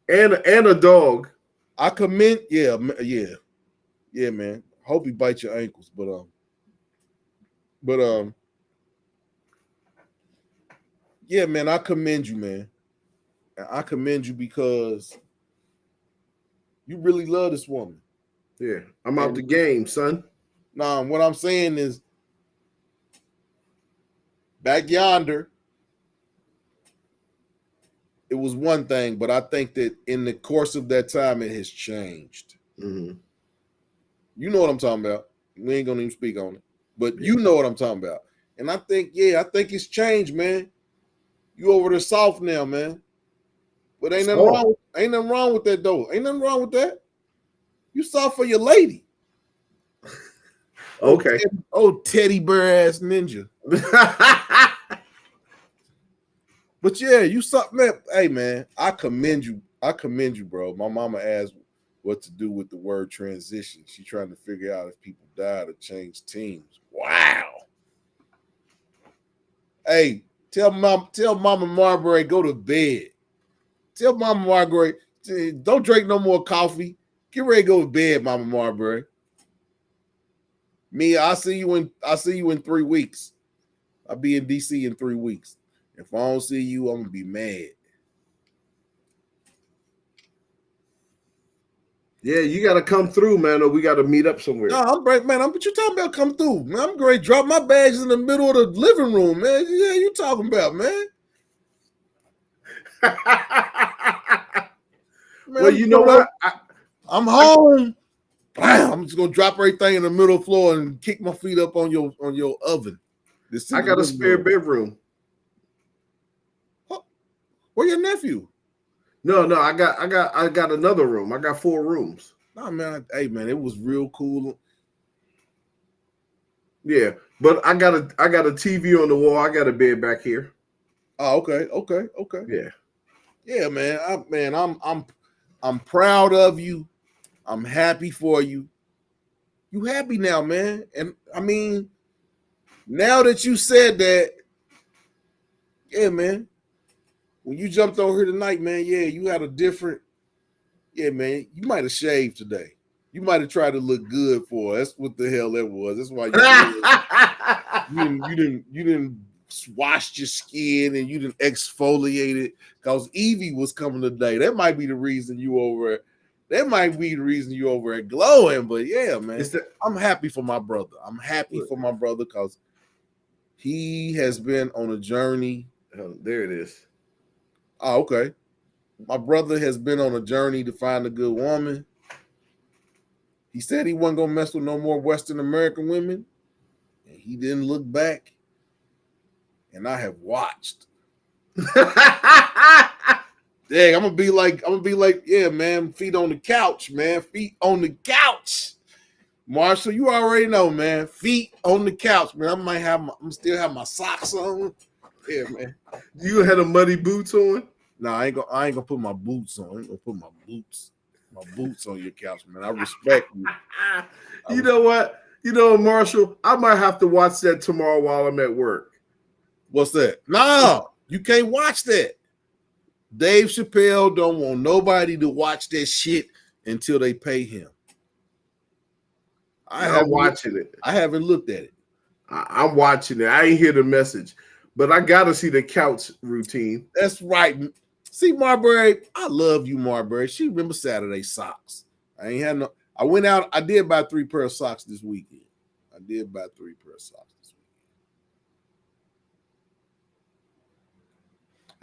and a dog. I commend, yeah, man. Hope he bites your ankles, but yeah, man. I commend you, man. I commend you because you really love this woman. Yeah, I'm out the game, son. Nah, what I'm saying is back yonder, it was one thing, but I think that in the course of that time, it has changed. Mm-hmm. You know what I'm talking about. We ain't gonna even speak on it, but you know what I'm talking about. And I think it's changed, man. You over the soft now, man. But ain't nothing wrong with that, though. Ain't nothing wrong with that. You soft for your lady. Okay. Teddy bear ass ninja. But yeah, you suck, man. Hey, man, I commend you. I commend you, bro. My mama asked what to do with the word transition. She's trying to figure out if people died or changed teams. Wow. Hey, tell Mama Marbury go to bed. Tell Mama Marbury don't drink no more coffee. Get ready to go to bed, Mama Marbury. Me, I'll see you in 3 weeks. I'll be in DC in 3 weeks. If I don't see you, I'm gonna be mad. Yeah, you got to come through, man, or we got to meet up somewhere. No, I'm great, man. What you talking about? Come through, man. I'm great. Drop my bags in the middle of the living room, man. Yeah, you talking about, man? Man, Well, you know what? I'm home. Bam, I'm just gonna drop everything in the middle floor and kick my feet up on your oven. I got a spare bedroom. Where your nephew? No, I got another room. I got 4 rooms. Nah, man. Hey, man, it was real cool. Yeah, but I got a TV on the wall. I got a bed back here. Oh, okay. Yeah, man. I'm proud of you. I'm happy for you. You happy now, man? And I mean, now that you said that, yeah, man. When you jumped on here tonight, man, yeah, you had a different. Yeah, man, you might have shaved today. You might have tried to look good for her. That's what the hell that was. That's why you didn't wash your skin and you didn't exfoliate it because Evie was coming today. That might be the reason you over. That might be the reason you over at glowing. But yeah, man, I'm happy for my brother. I'm happy for my brother because he has been on a journey. Oh, there it is. Oh, okay. My brother has been on a journey to find a good woman. He said he wasn't gonna mess with no more Western American women, and he didn't look back. And I have watched. Dang, I'm gonna be like, yeah, man, feet on the couch, man, feet on the couch. Marshall, you already know, man, feet on the couch, man. I'm still have my socks on. Yeah, man. You had a muddy boots on? No, I ain't gonna put my boots on. I ain't gonna put my boots on your couch, man. I respect you. You know what? You know, Marshall, I might have to watch that tomorrow while I'm at work. What's that? No, you can't watch that. Dave Chappelle don't want nobody to watch that shit until they pay him. I'm watching it. I haven't looked at it. I'm watching it. I ain't hear the message, but I gotta see the couch routine. That's right. See, Marbury, I love you, Marbury. She remember Saturday socks. I ain't had no. I went out. I did buy 3 pair of socks this weekend. I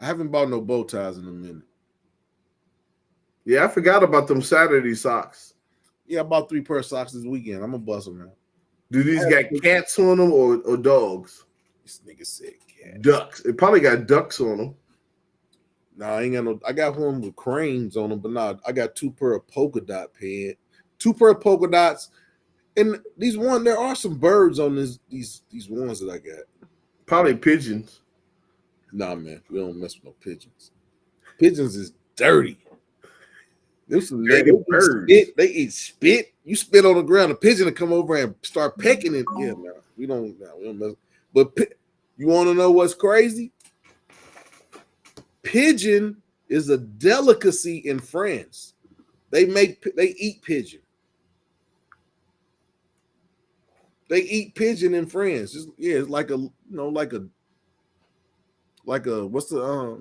haven't bought no bow ties in a minute. Yeah, I forgot about them Saturday socks. Yeah, I bought 3 pair of socks this weekend. I'm gonna bust them now. Do these got cats on them or dogs? This nigga said cat. Ducks. It probably got ducks on them. Nah, I ain't got no. I got one with cranes on them, but nah, I got 2 pair of polka dot pants, 2 pair of polka dots, and there are some birds on these ones that I got. Probably pigeons. Nah, man, we don't mess with no pigeons. Pigeons is dirty. Dirty birds. They eat spit. You spit on the ground, a pigeon will come over and start pecking it. Yeah, man, we don't mess. But you want to know what's crazy? Pigeon is a delicacy in France. They eat pigeon. They eat pigeon in France. It's like a what's the a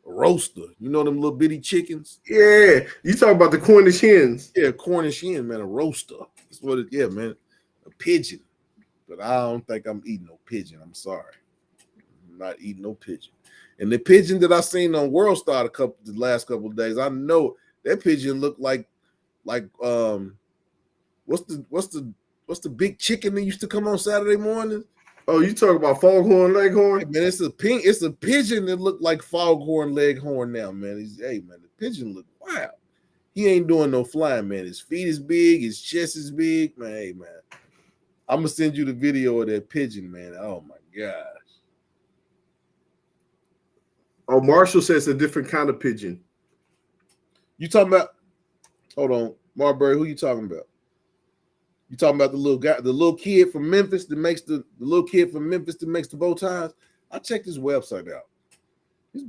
roaster. You know them little bitty chickens? Yeah. You talk about the Cornish hens. Yeah, Cornish hen, man, a roaster. That's what it, yeah, man. A pigeon. But I don't think I'm eating no pigeon. I'm sorry. I'm not eating no pigeon. And the pigeon that I seen on World Star the last couple of days, I know that pigeon looked like what's the big chicken that used to come on Saturday morning? Oh, you talk about foghorn leghorn? Hey, man, it's a pigeon that looked like foghorn leghorn now, man. Hey, man, the pigeon look wild. He ain't doing no flying, man. His feet is big, his chest is big, man. Hey, man, I'm gonna send you the video of that pigeon, man. Oh my gosh. Oh, Marshall says a different kind of pigeon. You talking about? Hold on, Marbury. Who you talking about? You talking about the little guy, the little kid from Memphis that makes the little kid from Memphis that makes the bow ties? I checked his website out.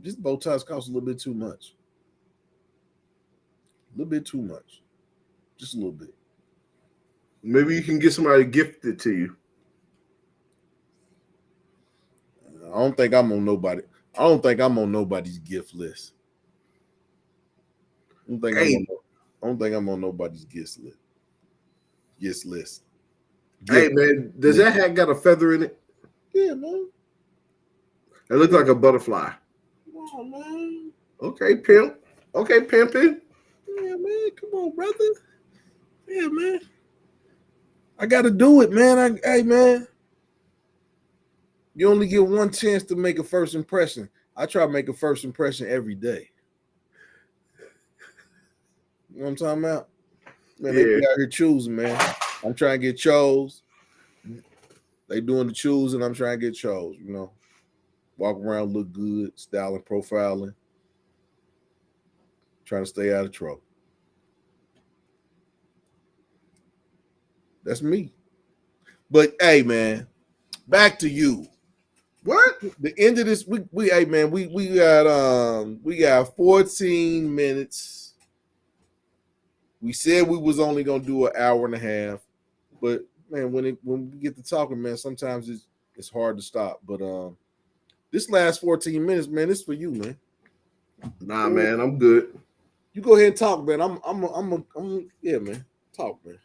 His bow ties cost a little bit too much. A little bit too much. Just a little bit. Maybe you can get somebody to gift it to you. I don't think I'm on nobody. I don't think I'm on nobody's gift list. I don't think I'm on nobody's gift list. Gift list. Hey Gift man, does list. that hat got a feather in it? Yeah, man. It looks like a butterfly. Come on, man. Okay, pimp. Okay, pimping. Yeah, man. Come on, brother. Yeah, man. I gotta do it, man. Hey, man. You only get one chance to make a first impression. I try to make a first impression every day. You know what I'm talking about? Man, they be out here choosing, man. I'm trying to get chose. They doing the choosing. I'm trying to get chose, you know. Walk around, look good, styling, profiling. Trying to stay out of trouble. That's me. But hey, man, back to you. What? The end of this, we hey man, we got 14 minutes. We said we was only gonna do an hour and a half, but man, when we get to talking, man, sometimes it's hard to stop. But this last 14 minutes, man, it's for you, man. Nah, man, I'm good. You go ahead and talk, man. Yeah, man. Talk, man.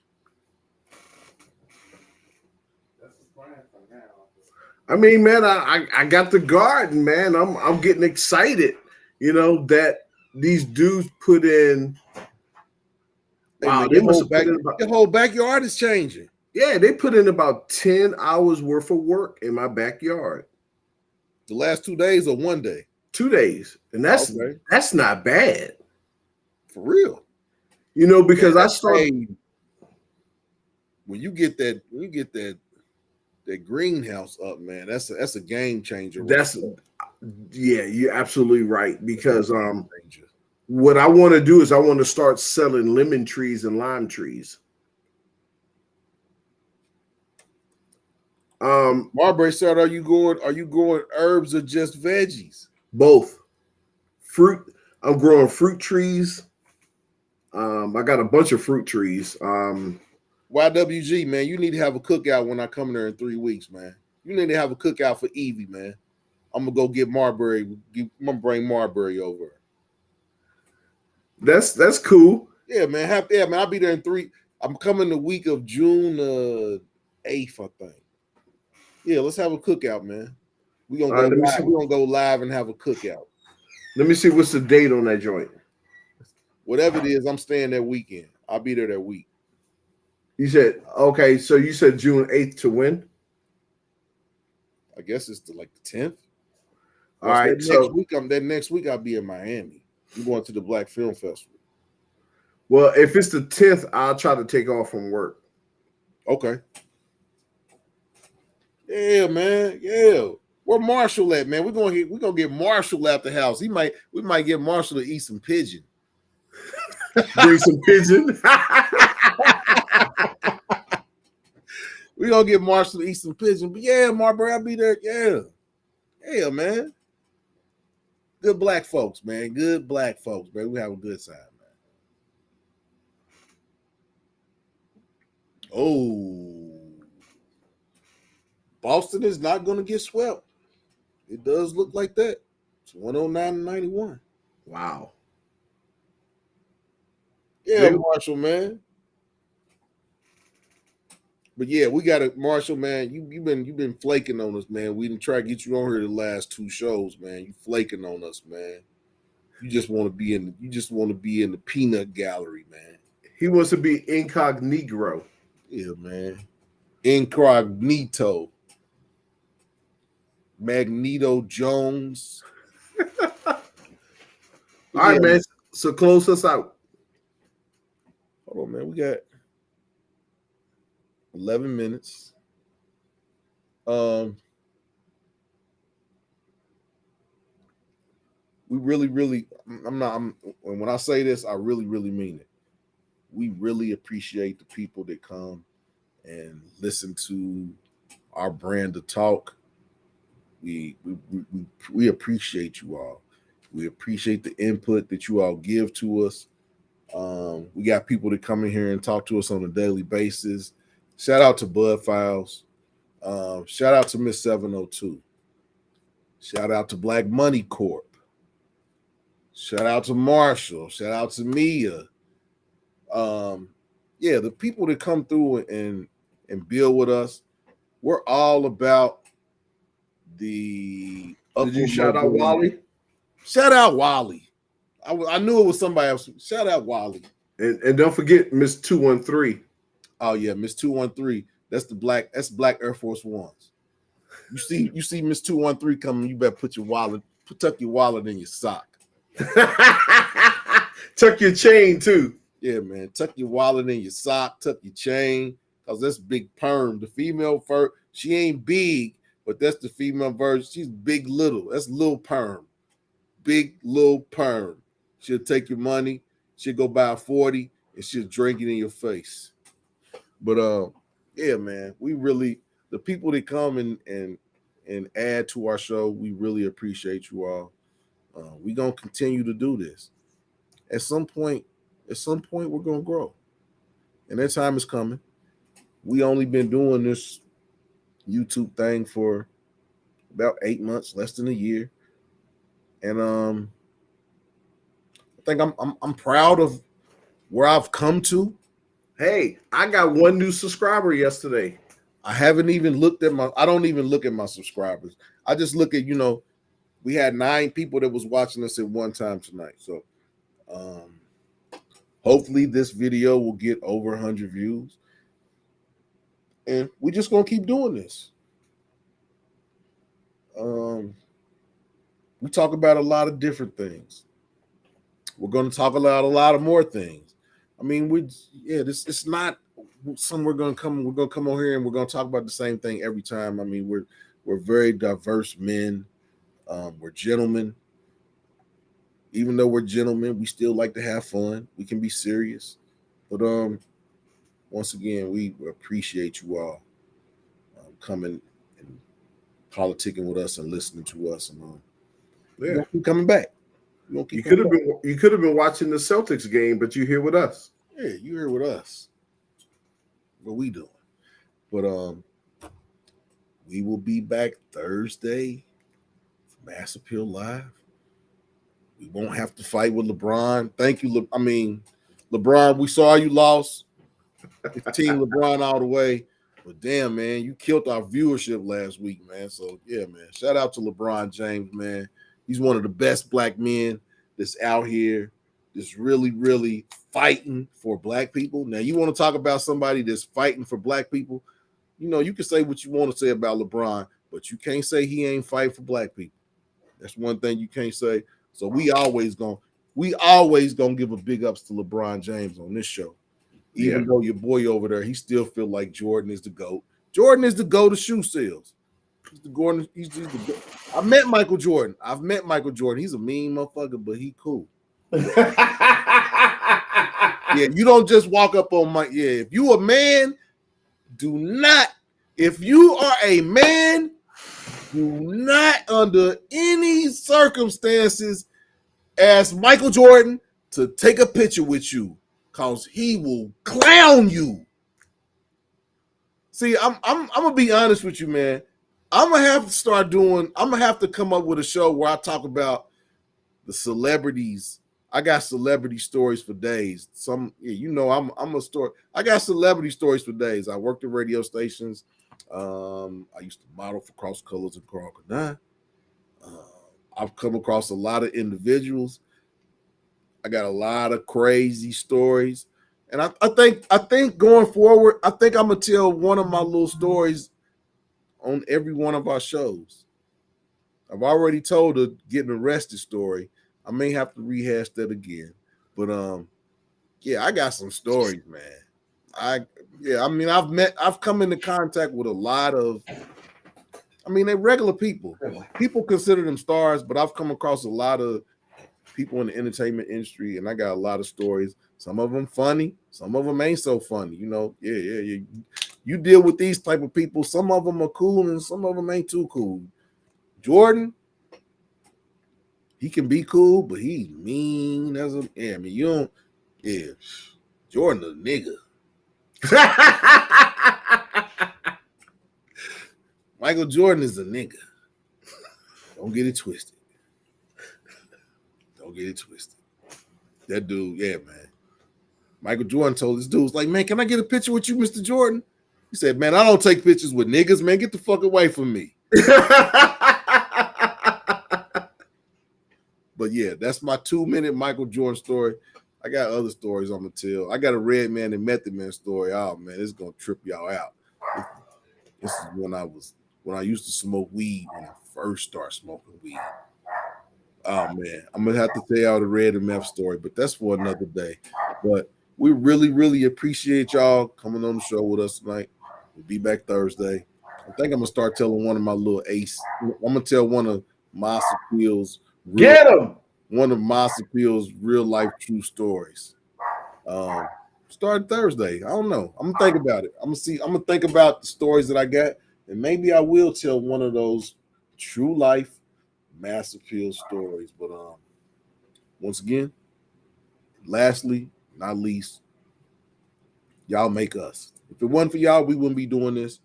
That's the plan for now. I mean, man, I got the garden, man. I'm getting excited, you know, that these dudes put in. Hey, Wow, man, they must have put in your whole backyard is changing. yeah, they put in about 10 hours worth of work in my backyard. The last 2 days or one day? 2 days. And Okay. that's not bad. For real. You know, because Man, I started when you get that greenhouse up, man, that's a game changer. that's yeah, you're absolutely right. Because Changer. what I want to do is I want to start selling lemon trees and lime trees. Marbury said, are you going herbs or just veggies? Both. Fruit. I'm growing fruit trees. I got a bunch of fruit trees. YWG, man, you need to have a cookout when I come there in 3 weeks, man. You need to have a cookout for Evie, man. I'm gonna go get Marbury. I'm gonna bring Marbury over. That's cool. Yeah, man. Yeah, man. I'll be there in 3. I'm coming the week of June 8th, I think. Yeah, let's have a cookout, man. We're gonna go live. We're gonna go live and have a cookout. Let me see what's the date on that joint. Whatever it is, I'm staying that weekend. I'll be there that week. You said okay, so you said June 8th to when? I guess it's like the 10th. All right, that next week I'll be in Miami. I'm going to the Black Film Festival. Well, if it's the 10th, I'll try to take off from work. Okay. Yeah, man. Yeah. Where Marshall at, man? We're gonna get Marshall out the house. We might get Marshall to eat some pigeon. Bring some pigeon. We're gonna get Marshall to eat some pigeon. But yeah, Marbury, I'll be there. Yeah. Yeah, man. Good black folks, man. Good black folks, man. We have a good time, man. Oh. Boston is not gonna get swept. It does look like that. It's 109-91. Wow. Yeah, Marshall, man. But yeah, we got to Marshall, man. You've been flaking on us, man. We didn't try to get you on here the last 2 shows, man. You flaking on us, man. You just want to be in the peanut gallery, man. He wants to be incognito. Yeah, man. Incognito. Magneto Jones. All right, man. So close us out. Hold on, man. We got 11 minutes. we really, I'm not, and when I say this, I really mean it. We really appreciate the people that come and listen to our brand of talk. We appreciate you all. We appreciate the input that you all give to us. We got people that come in here and talk to us on a daily basis. Shout out to Bud Files. Shout out to Miss 702. Shout out to Black Money Corp. Shout out to Marshall. Shout out to Mia. Um, yeah, the people that come through and build with us, we're all about the Did you upward shout out mobility. Wally? Shout out Wally. I knew it was somebody else. Shout out Wally. And don't forget Miss 213. Oh yeah, Miss 213. That's the black. That's Black Air Force Ones. You see Miss 213 coming. You better put your wallet, tuck your wallet in your sock. Tuck your chain too. Yeah, man. Tuck your wallet in your sock. Tuck your chain, cause that's big perm. The female fur. She ain't big, but that's the female version. She's big little. That's little perm. Big little perm. She'll take your money. She'll go buy a 40 and she'll drink it in your face. But yeah, man, we really, the people that come and add to our show, we really appreciate you all. We're gonna continue to do this. At some point, we're gonna grow. And that time is coming. We only been doing this YouTube thing for about 8 months, less than a year. And I think I'm proud of where I've come to. Hey, I got one new subscriber yesterday. I haven't even looked at I don't even look at my subscribers. I just look at, we had 9 people that was watching us at one time tonight. So hopefully this video will get over 100 views. And we're just gonna keep doing this. We talk about a lot of different things. We're gonna talk about a lot of more things. I mean, it's not something we're gonna come on here and we're gonna talk about the same thing every time. I mean, we're very diverse men. We're gentlemen. Even though we're gentlemen, we still like to have fun. We can be serious. But once again, we appreciate you all coming and politicking with us and listening to us, and we'll keep coming back. You could have been watching the Celtics game, but you're here with us. Yeah, you here with us. What we doing? But we will be back Thursday for Mass Appeal Live. We won't have to fight with LeBron. Thank you. LeBron, we saw you lost. It's Team LeBron all the way. But damn, man, you killed our viewership last week, man. So yeah, man. Shout out to LeBron James, man. He's one of the best black men that's out here, that's really fighting for black people. Now, you want to talk about somebody that's fighting for black people? You can say what you want to say about LeBron, but you can't say he ain't fighting for black people. That's one thing you can't say. So we always gonna give a big ups to LeBron James on this show. Even though your boy over there, he still feel like Jordan is the GOAT. Jordan is the GOAT of shoe sales. He's the GOAT. I've met Michael Jordan. He's a mean motherfucker, but he cool. Yeah, you don't just walk up on Mike. Yeah, if you a man, if you are a man, do not under any circumstances ask Michael Jordan to take a picture with you, because he will clown you. See, I'm gonna be honest with you, man. I'm gonna have to come up with a show where I talk about the celebrities. I got celebrity stories for days. I'm a story. I got celebrity stories for days. I worked at radio stations. I used to model for Cross Colors and Crocodile. I've come across a lot of individuals. I got a lot of crazy stories. And I think going forward, I think I'm gonna tell one of my little stories on every one of our shows. I've already told a getting arrested story. I may have to rehash that again. But yeah, I got some stories, man. I've come into contact with a lot of, they're regular people. People consider them stars, but I've come across a lot of people in the entertainment industry, and I got a lot of stories. Some of them funny, some of them ain't so funny. You know, yeah. You deal with these type of people. Some of them are cool, and some of them ain't too cool. Jordan, he can be cool, but he's mean as a. Yeah, I mean, you don't. Yeah, Jordan a nigga. Michael Jordan is a nigga. Don't get it twisted. Don't get it twisted. That dude, yeah, man. Michael Jordan told this dude, was like, man, can I get a picture with you, Mr. Jordan? He said, man, I don't take pictures with niggas, man. Get the fuck away from me. But yeah, that's my 2-minute Michael Jordan story. I got other stories I'm gonna tell. I got a Red Man and Method Man story. Oh man, it's gonna trip y'all out. This is when I used to smoke weed when I first started smoking weed. Oh man, I'm gonna have to tell y'all the Red and Meth story, but that's for another day. But we really appreciate y'all coming on the show with us tonight. We'll be back Thursday. I think I'm gonna start telling one of my little ace. I'm gonna tell one of Mas Appeal's Get him. one of Mas Appeal's real life true stories. Start Thursday. I don't know. I'm gonna think about it. I'm gonna think about the stories that I got, and maybe I will tell one of those true life Mas Appeal stories. But once again, lastly, not least, y'all make us. If it wasn't for y'all, we wouldn't be doing this.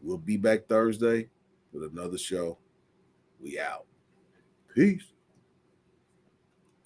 We'll be back Thursday with another show. We out. Peace.